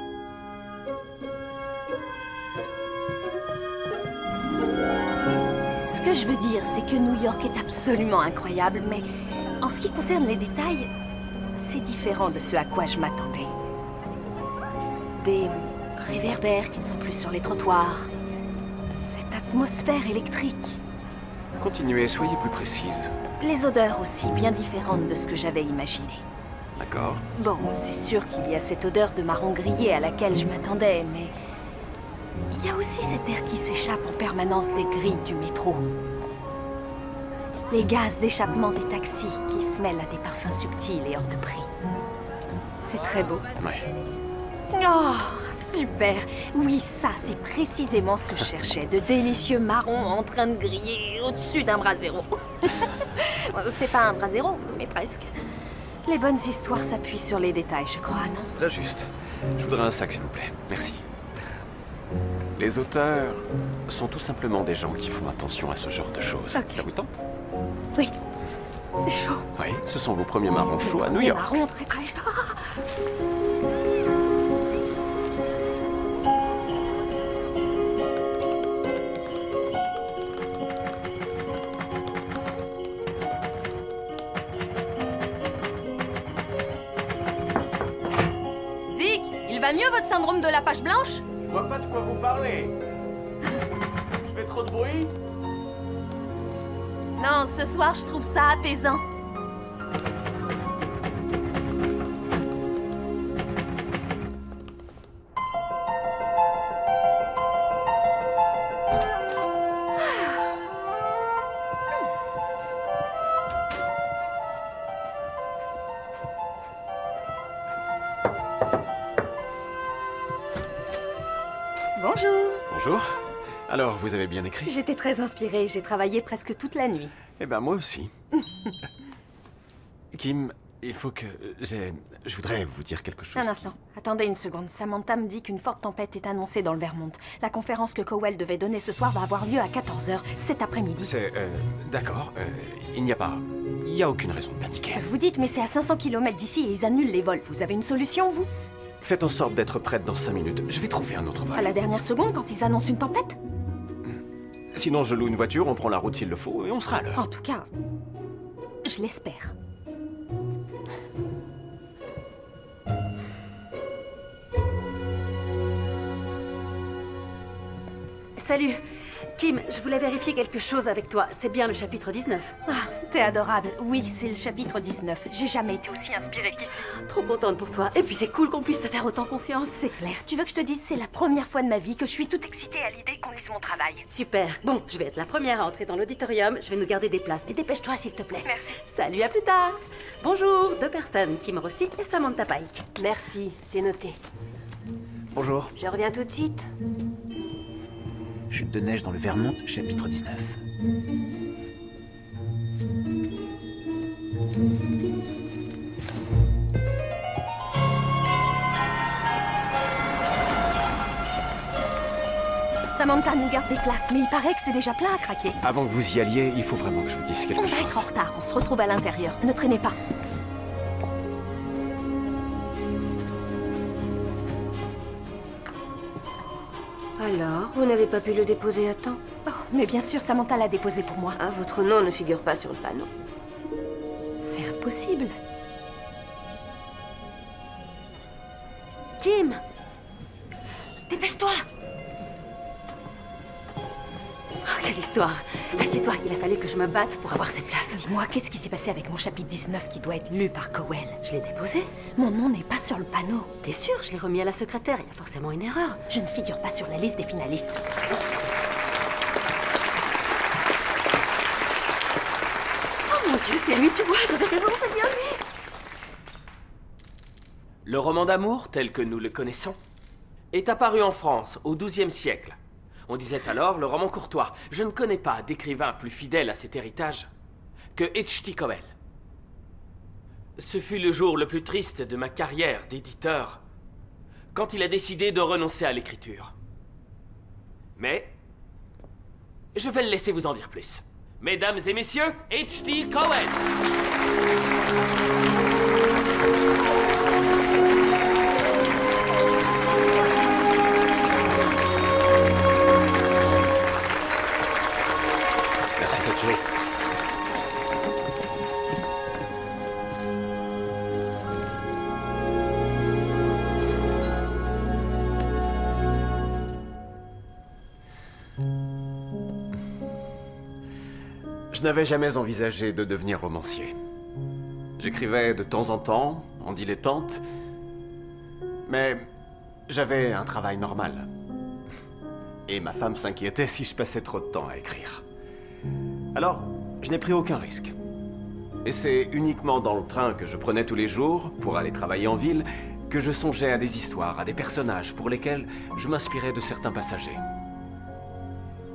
Ce que je veux dire, c'est que New York est absolument incroyable, mais En ce qui concerne les détails, c'est différent de ce à quoi je m'attendais. Des réverbères qui ne sont plus sur les trottoirs. Cette atmosphère électrique. Continuez, soyez plus précise. Les odeurs aussi, bien différentes de ce que j'avais imaginé. D'accord. Bon, c'est sûr qu'il y a cette odeur de marron grillé à laquelle je m'attendais, mais... il y a aussi cet air qui s'échappe en permanence des grilles du métro. Les gaz d'échappement des taxis qui se mêlent à des parfums subtils et hors de prix. C'est très beau. Ouais. Oh, super. Oui, ça, c'est précisément ce que je cherchais. De délicieux marrons en train de griller au-dessus d'un brasero. C'est pas un brasero, mais presque. Les bonnes histoires s'appuient sur les détails, je crois, non? Très juste. Je voudrais un sac, s'il vous plaît. Merci. Les auteurs sont tout simplement des gens qui font attention à ce genre de choses. Ok. Ça vous tente? Oui. C'est chaud. Oui, ce sont vos premiers marrons chauds à New York. Marrons très très chaud. Zig, il va mieux votre syndrome de la page blanche? Je vois pas de quoi vous parlez. Je fais trop de bruit? Non, ce soir, je trouve ça apaisant. Bonjour. Bonjour. Alors, vous avez bien écrit? J'étais très inspirée, j'ai travaillé presque toute la nuit. Eh ben, moi aussi. Kim, il faut que... Je voudrais vous dire quelque chose. Un instant, attendez une seconde. Samantha me dit qu'une forte tempête est annoncée dans le Vermont. La conférence que Cowell devait donner ce soir va avoir lieu à 14h, cet après-midi. C'est... D'accord. Il n'y a pas... Il n'y a aucune raison de paniquer. Vous dites, mais c'est à 500 km d'ici et ils annulent les vols. Vous avez une solution, vous? Faites en sorte d'être prête dans 5 minutes. Je vais trouver un autre vol. À la dernière seconde, quand ils annoncent une tempête? Sinon, je loue une voiture, on prend la route s'il le faut et on sera à l'heure. En tout cas, je l'espère. Salut. Kim, je voulais vérifier quelque chose avec toi. C'est bien le chapitre 19. Ah, t'es adorable. Oui, c'est le chapitre 19. J'ai jamais été aussi inspirée qu'ici. Trop contente pour toi. Et puis c'est cool qu'on puisse se faire autant confiance. C'est clair. Tu veux que je te dise, c'est la première fois de ma vie que je suis toute excitée à l'idée qu'on lise mon travail. Super. Bon, je vais être la première à entrer dans l'auditorium. Je vais nous garder des places. Mais dépêche-toi, s'il te plaît. Merci. Salut, à plus tard. Bonjour, 2 personnes, Kim Rossi et Samantha Pike. Merci, c'est noté. Bonjour. Je reviens tout de suite. Chute de neige dans le Vermont, chapitre 19. Samantha nous garde des places, mais il paraît que c'est déjà plein à craquer. Avant que vous y alliez, il faut vraiment que je vous dise quelque On chose. va être en retard, on se retrouve à l'intérieur. Ne traînez pas. Alors, vous n'avez pas pu le déposer à temps? Oh, mais bien sûr, Samantha l'a déposé pour moi. Ah, votre nom ne figure pas sur le panneau. C'est impossible. Kim! Dépêche-toi! Oh, quelle histoire! Assieds-toi, il a fallu que je me batte pour avoir ces places. Dis-moi, qu'est-ce qui s'est passé avec mon chapitre 19 qui doit être lu par Cowell? Je l'ai déposé? Mon nom n'est pas sur le panneau. T'es sûre? Je l'ai remis à la secrétaire, il y a forcément une erreur. Je ne figure pas sur la liste des finalistes. Oh mon Dieu, c'est lui, tu vois, j'avais raison, c'est bien lui! Le roman d'amour, tel que nous le connaissons, est apparu en France au XIIe siècle. On disait alors le roman courtois. Je ne connais pas d'écrivain plus fidèle à cet héritage que H.T. Cowell. Ce fut le jour le plus triste de ma carrière d'éditeur quand il a décidé de renoncer à l'écriture. Mais je vais le laisser vous en dire plus. Mesdames et messieurs, H.T. Cowell. Je n'avais jamais envisagé de devenir romancier. J'écrivais de temps en temps, en dilettante, mais j'avais un travail normal. Et ma femme s'inquiétait si je passais trop de temps à écrire. Alors, je n'ai pris aucun risque. Et c'est uniquement dans le train que je prenais tous les jours, pour aller travailler en ville, que je songeais à des histoires, à des personnages pour lesquels je m'inspirais de certains passagers.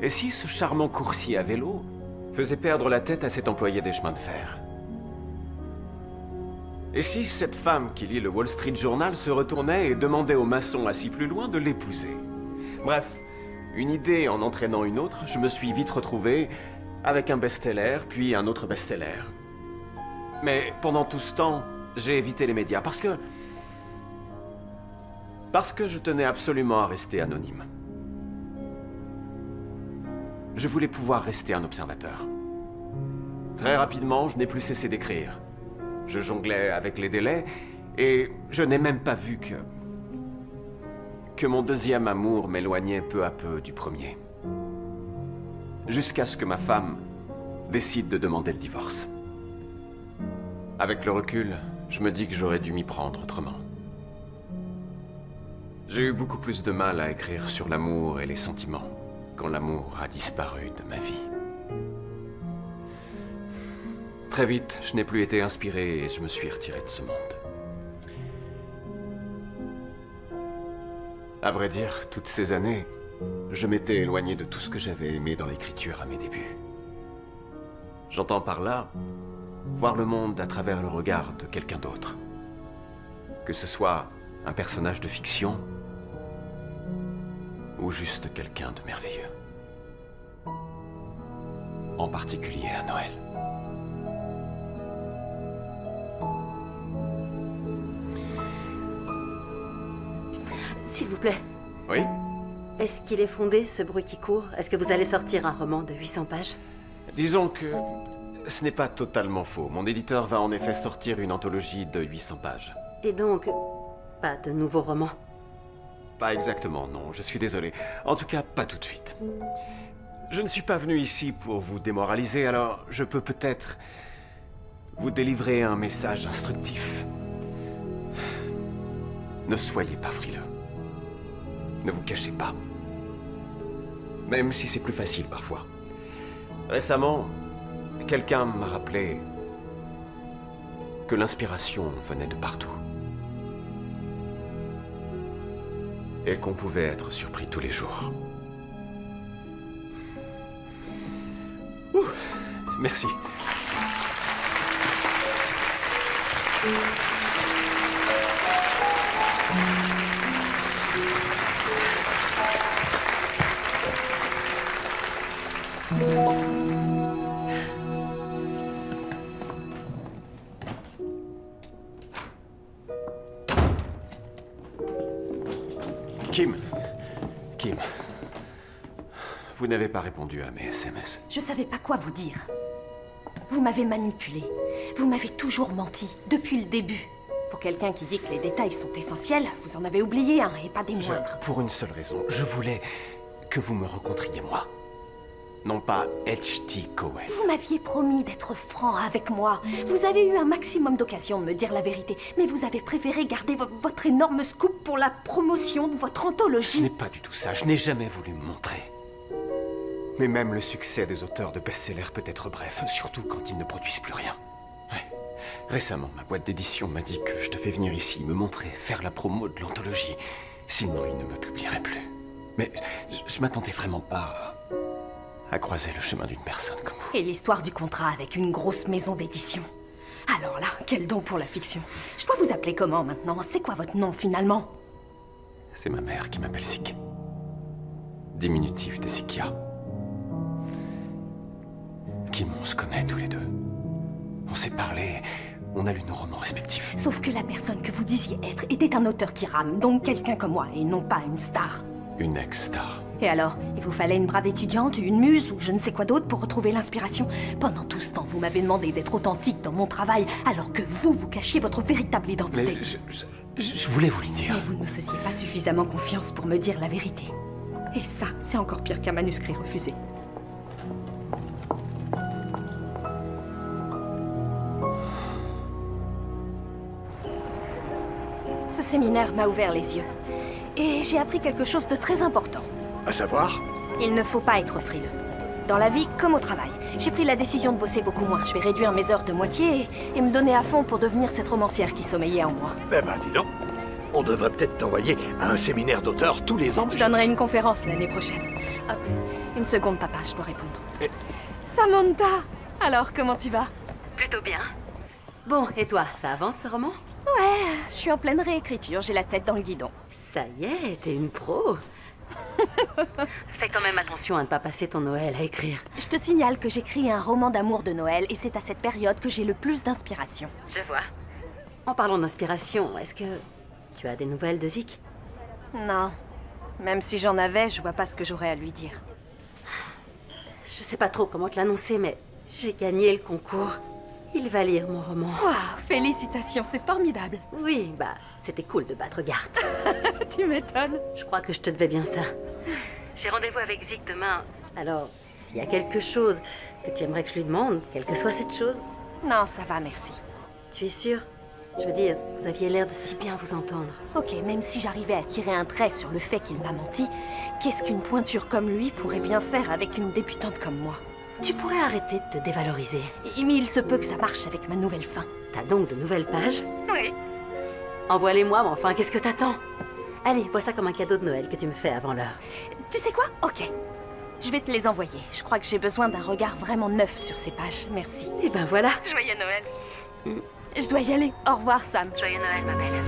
Et si ce charmant coursier à vélo faisait perdre la tête à cet employé des chemins de fer? Et si cette femme qui lit le Wall Street Journal se retournait et demandait au maçon assis plus loin de l'épouser? Bref, une idée en entraînant une autre, je me suis vite retrouvé avec un best-seller, puis un autre best-seller. Mais pendant tout ce temps, j'ai évité les médias parce que je tenais absolument à rester anonyme. Je voulais pouvoir rester un observateur. Très rapidement, je n'ai plus cessé d'écrire. Je jonglais avec les délais et je n'ai même pas vu que mon deuxième amour m'éloignait peu à peu du premier. Jusqu'à ce que ma femme décide de demander le divorce. Avec le recul, je me dis que j'aurais dû m'y prendre autrement. J'ai eu beaucoup plus de mal à écrire sur l'amour et les sentiments quand l'amour a disparu de ma vie. Très vite, je n'ai plus été inspiré et je me suis retiré de ce monde. À vrai dire, toutes ces années, je m'étais éloigné de tout ce que j'avais aimé dans l'écriture à mes débuts. J'entends par là voir le monde à travers le regard de quelqu'un d'autre. Que ce soit un personnage de fiction ou juste quelqu'un de merveilleux. En particulier à Noël. S'il vous plaît. Oui? Est-ce qu'il est fondé, ce bruit qui court? Est-ce que vous allez sortir un roman de 800 pages? Disons que ce n'est pas totalement faux. Mon éditeur va en effet sortir une anthologie de 800 pages. Et donc, pas de nouveau roman? Pas exactement, non. Je suis désolé. En tout cas, pas tout de suite. Je ne suis pas venu ici pour vous démoraliser, alors je peux peut-être vous délivrer un message instructif. Ne soyez pas frileux. Ne vous cachez pas. Même si c'est plus facile parfois. Récemment, quelqu'un m'a rappelé que l'inspiration venait de partout. Et qu'on pouvait être surpris tous les jours. Ouh, merci. Kim, vous n'avez pas répondu à mes SMS. Je savais pas quoi vous dire. Vous m'avez manipulé. Vous m'avez toujours menti, depuis le début. Pour quelqu'un qui dit que les détails sont essentiels, vous en avez oublié un, et pas des moindres. Pour une seule raison, je voulais que vous me rencontriez moi. Non pas H.T. Cowell. Vous m'aviez promis d'être franc avec moi. Vous avez eu un maximum d'occasions de me dire la vérité, mais vous avez préféré garder votre énorme scoop pour la promotion de votre anthologie. Ce n'est pas du tout ça, je n'ai jamais voulu me montrer. Mais même le succès des auteurs de best-sellers peut être bref, surtout quand ils ne produisent plus rien. Ouais. Récemment, ma boîte d'édition m'a dit que je devais venir ici, me montrer, faire la promo de l'anthologie. Sinon, ils ne me publieraient plus. Mais je m'attendais vraiment pas à croiser le chemin d'une personne comme vous. Et l'histoire du contrat avec une grosse maison d'édition. Alors là, quel don pour la fiction. Je dois vous appeler comment maintenant? C'est quoi votre nom finalement? C'est ma mère qui m'appelle Sik. Diminutif de Sikia. Kim, on se connaît tous les deux. On s'est parlé, on a lu nos romans respectifs. Sauf que la personne que vous disiez être était un auteur qui rame, donc quelqu'un comme moi, et non pas une star. Une ex-star. Et alors, il vous fallait une brave étudiante, une muse ou je ne sais quoi d'autre pour retrouver l'inspiration? Pendant tout ce temps, vous m'avez demandé d'être authentique dans mon travail, alors que vous cachiez votre véritable identité. Mais je voulais vous le dire. Mais vous ne me faisiez pas suffisamment confiance pour me dire la vérité. Et ça, c'est encore pire qu'un manuscrit refusé. Ce séminaire m'a ouvert les yeux. Et j'ai appris quelque chose de très important. À savoir? Il ne faut pas être frileux. Dans la vie comme au travail. J'ai pris la décision de bosser beaucoup moins. Je vais réduire mes heures de moitié et me donner à fond pour devenir cette romancière qui sommeillait en moi. Eh ben, dis donc. On devrait peut-être t'envoyer à un séminaire d'auteurs tous les ans. Je donnerai une conférence l'année prochaine. Hop. Une seconde, papa, je dois répondre. Samantha! Alors, comment tu vas? Plutôt bien. Bon, et toi, ça avance ce roman? Ouais, je suis en pleine réécriture, j'ai la tête dans le guidon. Ça y est, t'es une pro. Fais quand même attention à ne pas passer ton Noël à écrire. Je te signale que j'écris un roman d'amour de Noël et c'est à cette période que j'ai le plus d'inspiration. Je vois. En parlant d'inspiration, est-ce que tu as des nouvelles de Zik? Non. Même si j'en avais, je vois pas ce que j'aurais à lui dire. Je sais pas trop comment te l'annoncer, mais j'ai gagné le concours. Il va lire mon roman. Waouh, félicitations, c'est formidable. Oui, bah, c'était cool de battre Gart. Tu m'étonnes. Je crois que je te devais bien ça. J'ai rendez-vous avec Zik demain. Alors, s'il y a quelque chose que tu aimerais que je lui demande, quelle que soit cette chose... Non, ça va, merci. Tu es sûre? Je veux dire, vous aviez l'air de si bien vous entendre. Ok, même si j'arrivais à tirer un trait sur le fait qu'il m'a menti, qu'est-ce qu'une pointure comme lui pourrait bien faire avec une débutante comme moi? Tu pourrais arrêter de te dévaloriser. Mais il se peut que ça marche avec ma nouvelle fin. T'as donc de nouvelles pages? Oui. Envoie-les-moi, mais enfin, qu'est-ce que t'attends? Allez, vois ça comme un cadeau de Noël que tu me fais avant l'heure. Tu sais quoi? Ok. Je vais te les envoyer. Je crois que j'ai besoin d'un regard vraiment neuf sur ces pages. Merci. Et ben voilà. Joyeux Noël. Je dois y aller. Au revoir, Sam. Joyeux Noël, ma belle.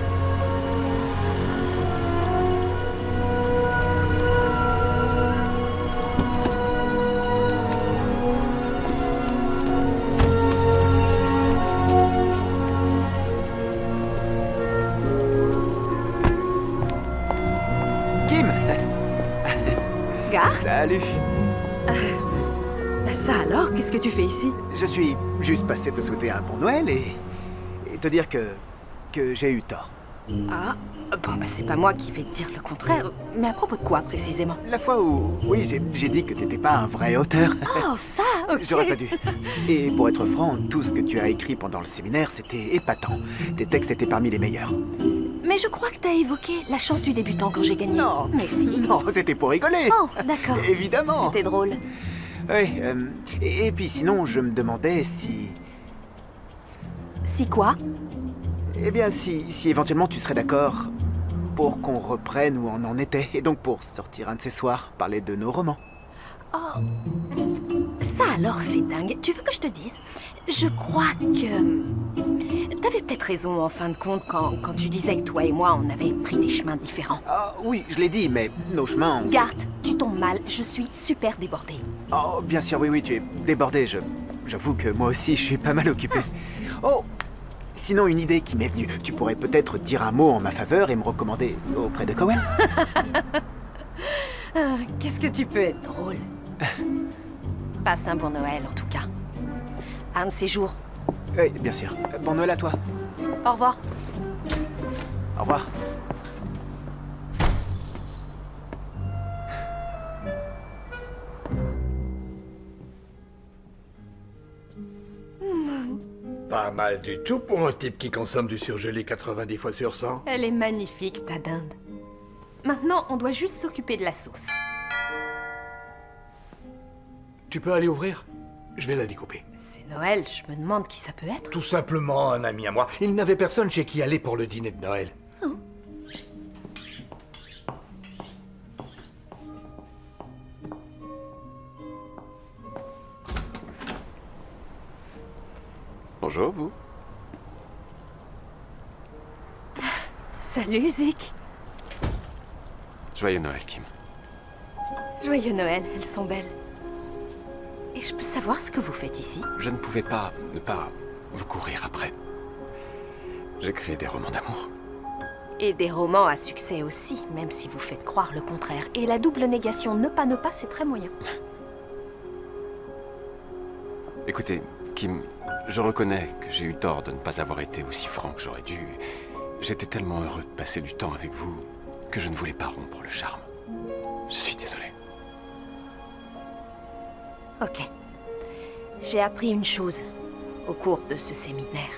Kim! Gart? Salut! Ça alors? Qu'est-ce que tu fais ici? Je suis juste passé te souhaiter un bon Noël et te dire que j'ai eu tort. Ah, bon, bah c'est pas moi qui vais te dire le contraire. Mais à propos de quoi, précisément? La fois où, oui, j'ai dit que t'étais pas un vrai auteur. Oh, ça, ok. J'aurais pas dû. Et pour être franc, tout ce que tu as écrit pendant le séminaire, c'était épatant. Tes textes étaient parmi les meilleurs. Mais je crois que t'as évoqué la chance du débutant quand j'ai gagné. Non. Mais si. Non, c'était pour rigoler. Oh, d'accord. Évidemment. C'était drôle. Oui, et puis sinon, je me demandais si... Si quoi? Eh bien, si éventuellement tu serais d'accord pour qu'on reprenne où on en était, et donc pour sortir un de ces soirs, parler de nos romans. Oh, ça alors c'est dingue. Tu veux que je te dise? Je crois que... T'avais peut-être raison en fin de compte quand tu disais que toi et moi on avait pris des chemins différents. Ah oui, je l'ai dit, mais nos chemins... Gart, tu tombes mal, je suis super débordée. Oh, bien sûr, oui, tu es débordé. J'avoue que moi aussi, je suis pas mal occupé. Oh, sinon, une idée qui m'est venue. Tu pourrais peut-être dire un mot en ma faveur et me recommander auprès de Cowell. Qu'est-ce que tu peux être drôle. Passe un bon Noël, en tout cas. Un de ces jours. Oui, bien sûr. Bon Noël à toi. Au revoir. Au revoir. Pas mal du tout pour un type qui consomme du surgelé 90 fois sur 100. Elle est magnifique, ta dinde. Maintenant, on doit juste s'occuper de la sauce. Tu peux aller ouvrir? Je vais la découper. C'est Noël, je me demande qui ça peut être. Tout simplement un ami à moi. Il n'avait personne chez qui aller pour le dîner de Noël. Oh. Bonjour, vous. Salut, Zik. Joyeux Noël, Kim. Joyeux Noël, elles sont belles. Et je peux savoir ce que vous faites ici? Je ne pouvais pas ne pas vous courir après. J'ai créé des romans d'amour. Et des romans à succès aussi, même si vous faites croire le contraire. Et la double négation ne pas, c'est très moyen. Écoutez, Kim, je reconnais que j'ai eu tort de ne pas avoir été aussi franc que j'aurais dû. J'étais tellement heureux de passer du temps avec vous que je ne voulais pas rompre le charme. Je suis désolé. Ok. J'ai appris une chose au cours de ce séminaire.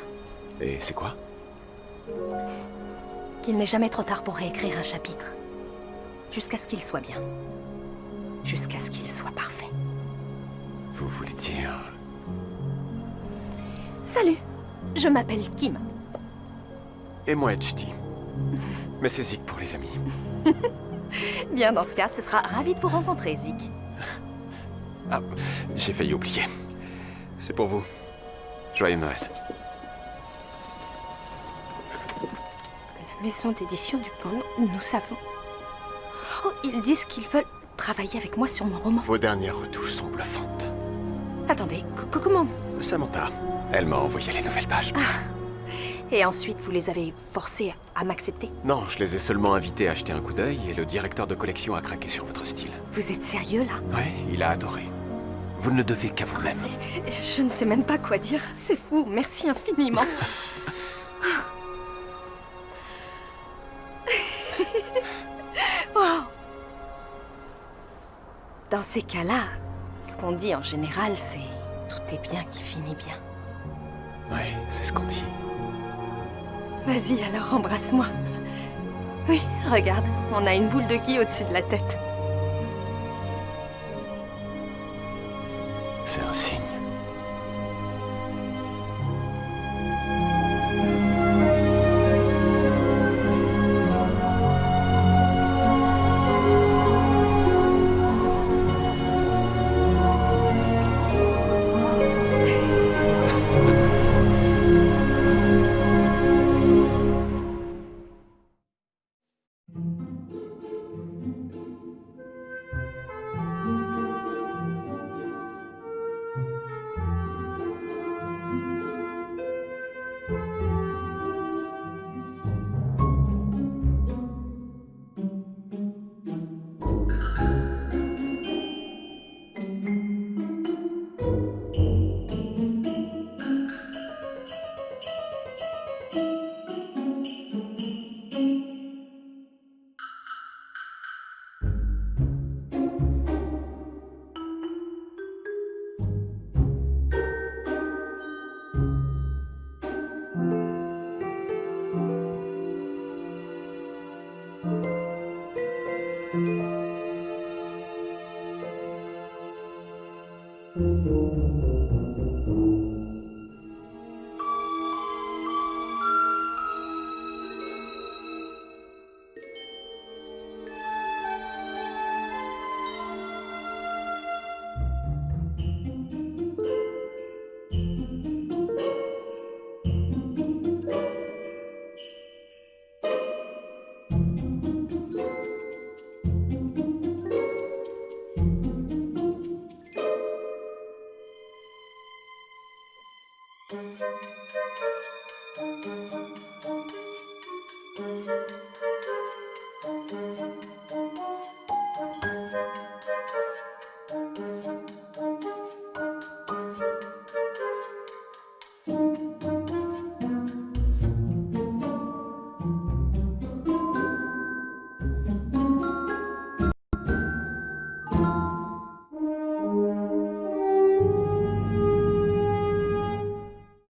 Et c'est quoi? Il n'est jamais trop tard pour réécrire un chapitre. Jusqu'à ce qu'il soit bien. Jusqu'à ce qu'il soit parfait. Vous voulez dire... Salut, je m'appelle Kim. Et moi, Ch'ti. Mais c'est Zik pour les amis. Bien, dans ce cas, ce sera ravi de vous rencontrer, Zik. Ah, j'ai failli oublier. C'est pour vous. Joyeux Noël. La maison d'édition du Pont, nous savons. Oh, ils disent qu'ils veulent travailler avec moi sur mon roman. Vos dernières retouches sont bluffantes. Attendez, comment vous... Samantha, elle m'a envoyé les nouvelles pages. Et ensuite, vous les avez forcés à m'accepter? Non, je les ai seulement invités à acheter un coup d'œil et le directeur de collection a craqué sur votre style. Vous êtes sérieux, là? Ouais, il a adoré. Vous ne devez qu'à vous-même. Je ne sais même pas quoi dire. C'est fou, merci infiniment. Wow. Dans ces cas-là, ce qu'on dit en général, c'est « tout est bien qui finit bien ». Ouais, c'est ce qu'on dit. Vas-y, alors embrasse-moi. Oui, regarde, on a une boule de gui au-dessus de la tête.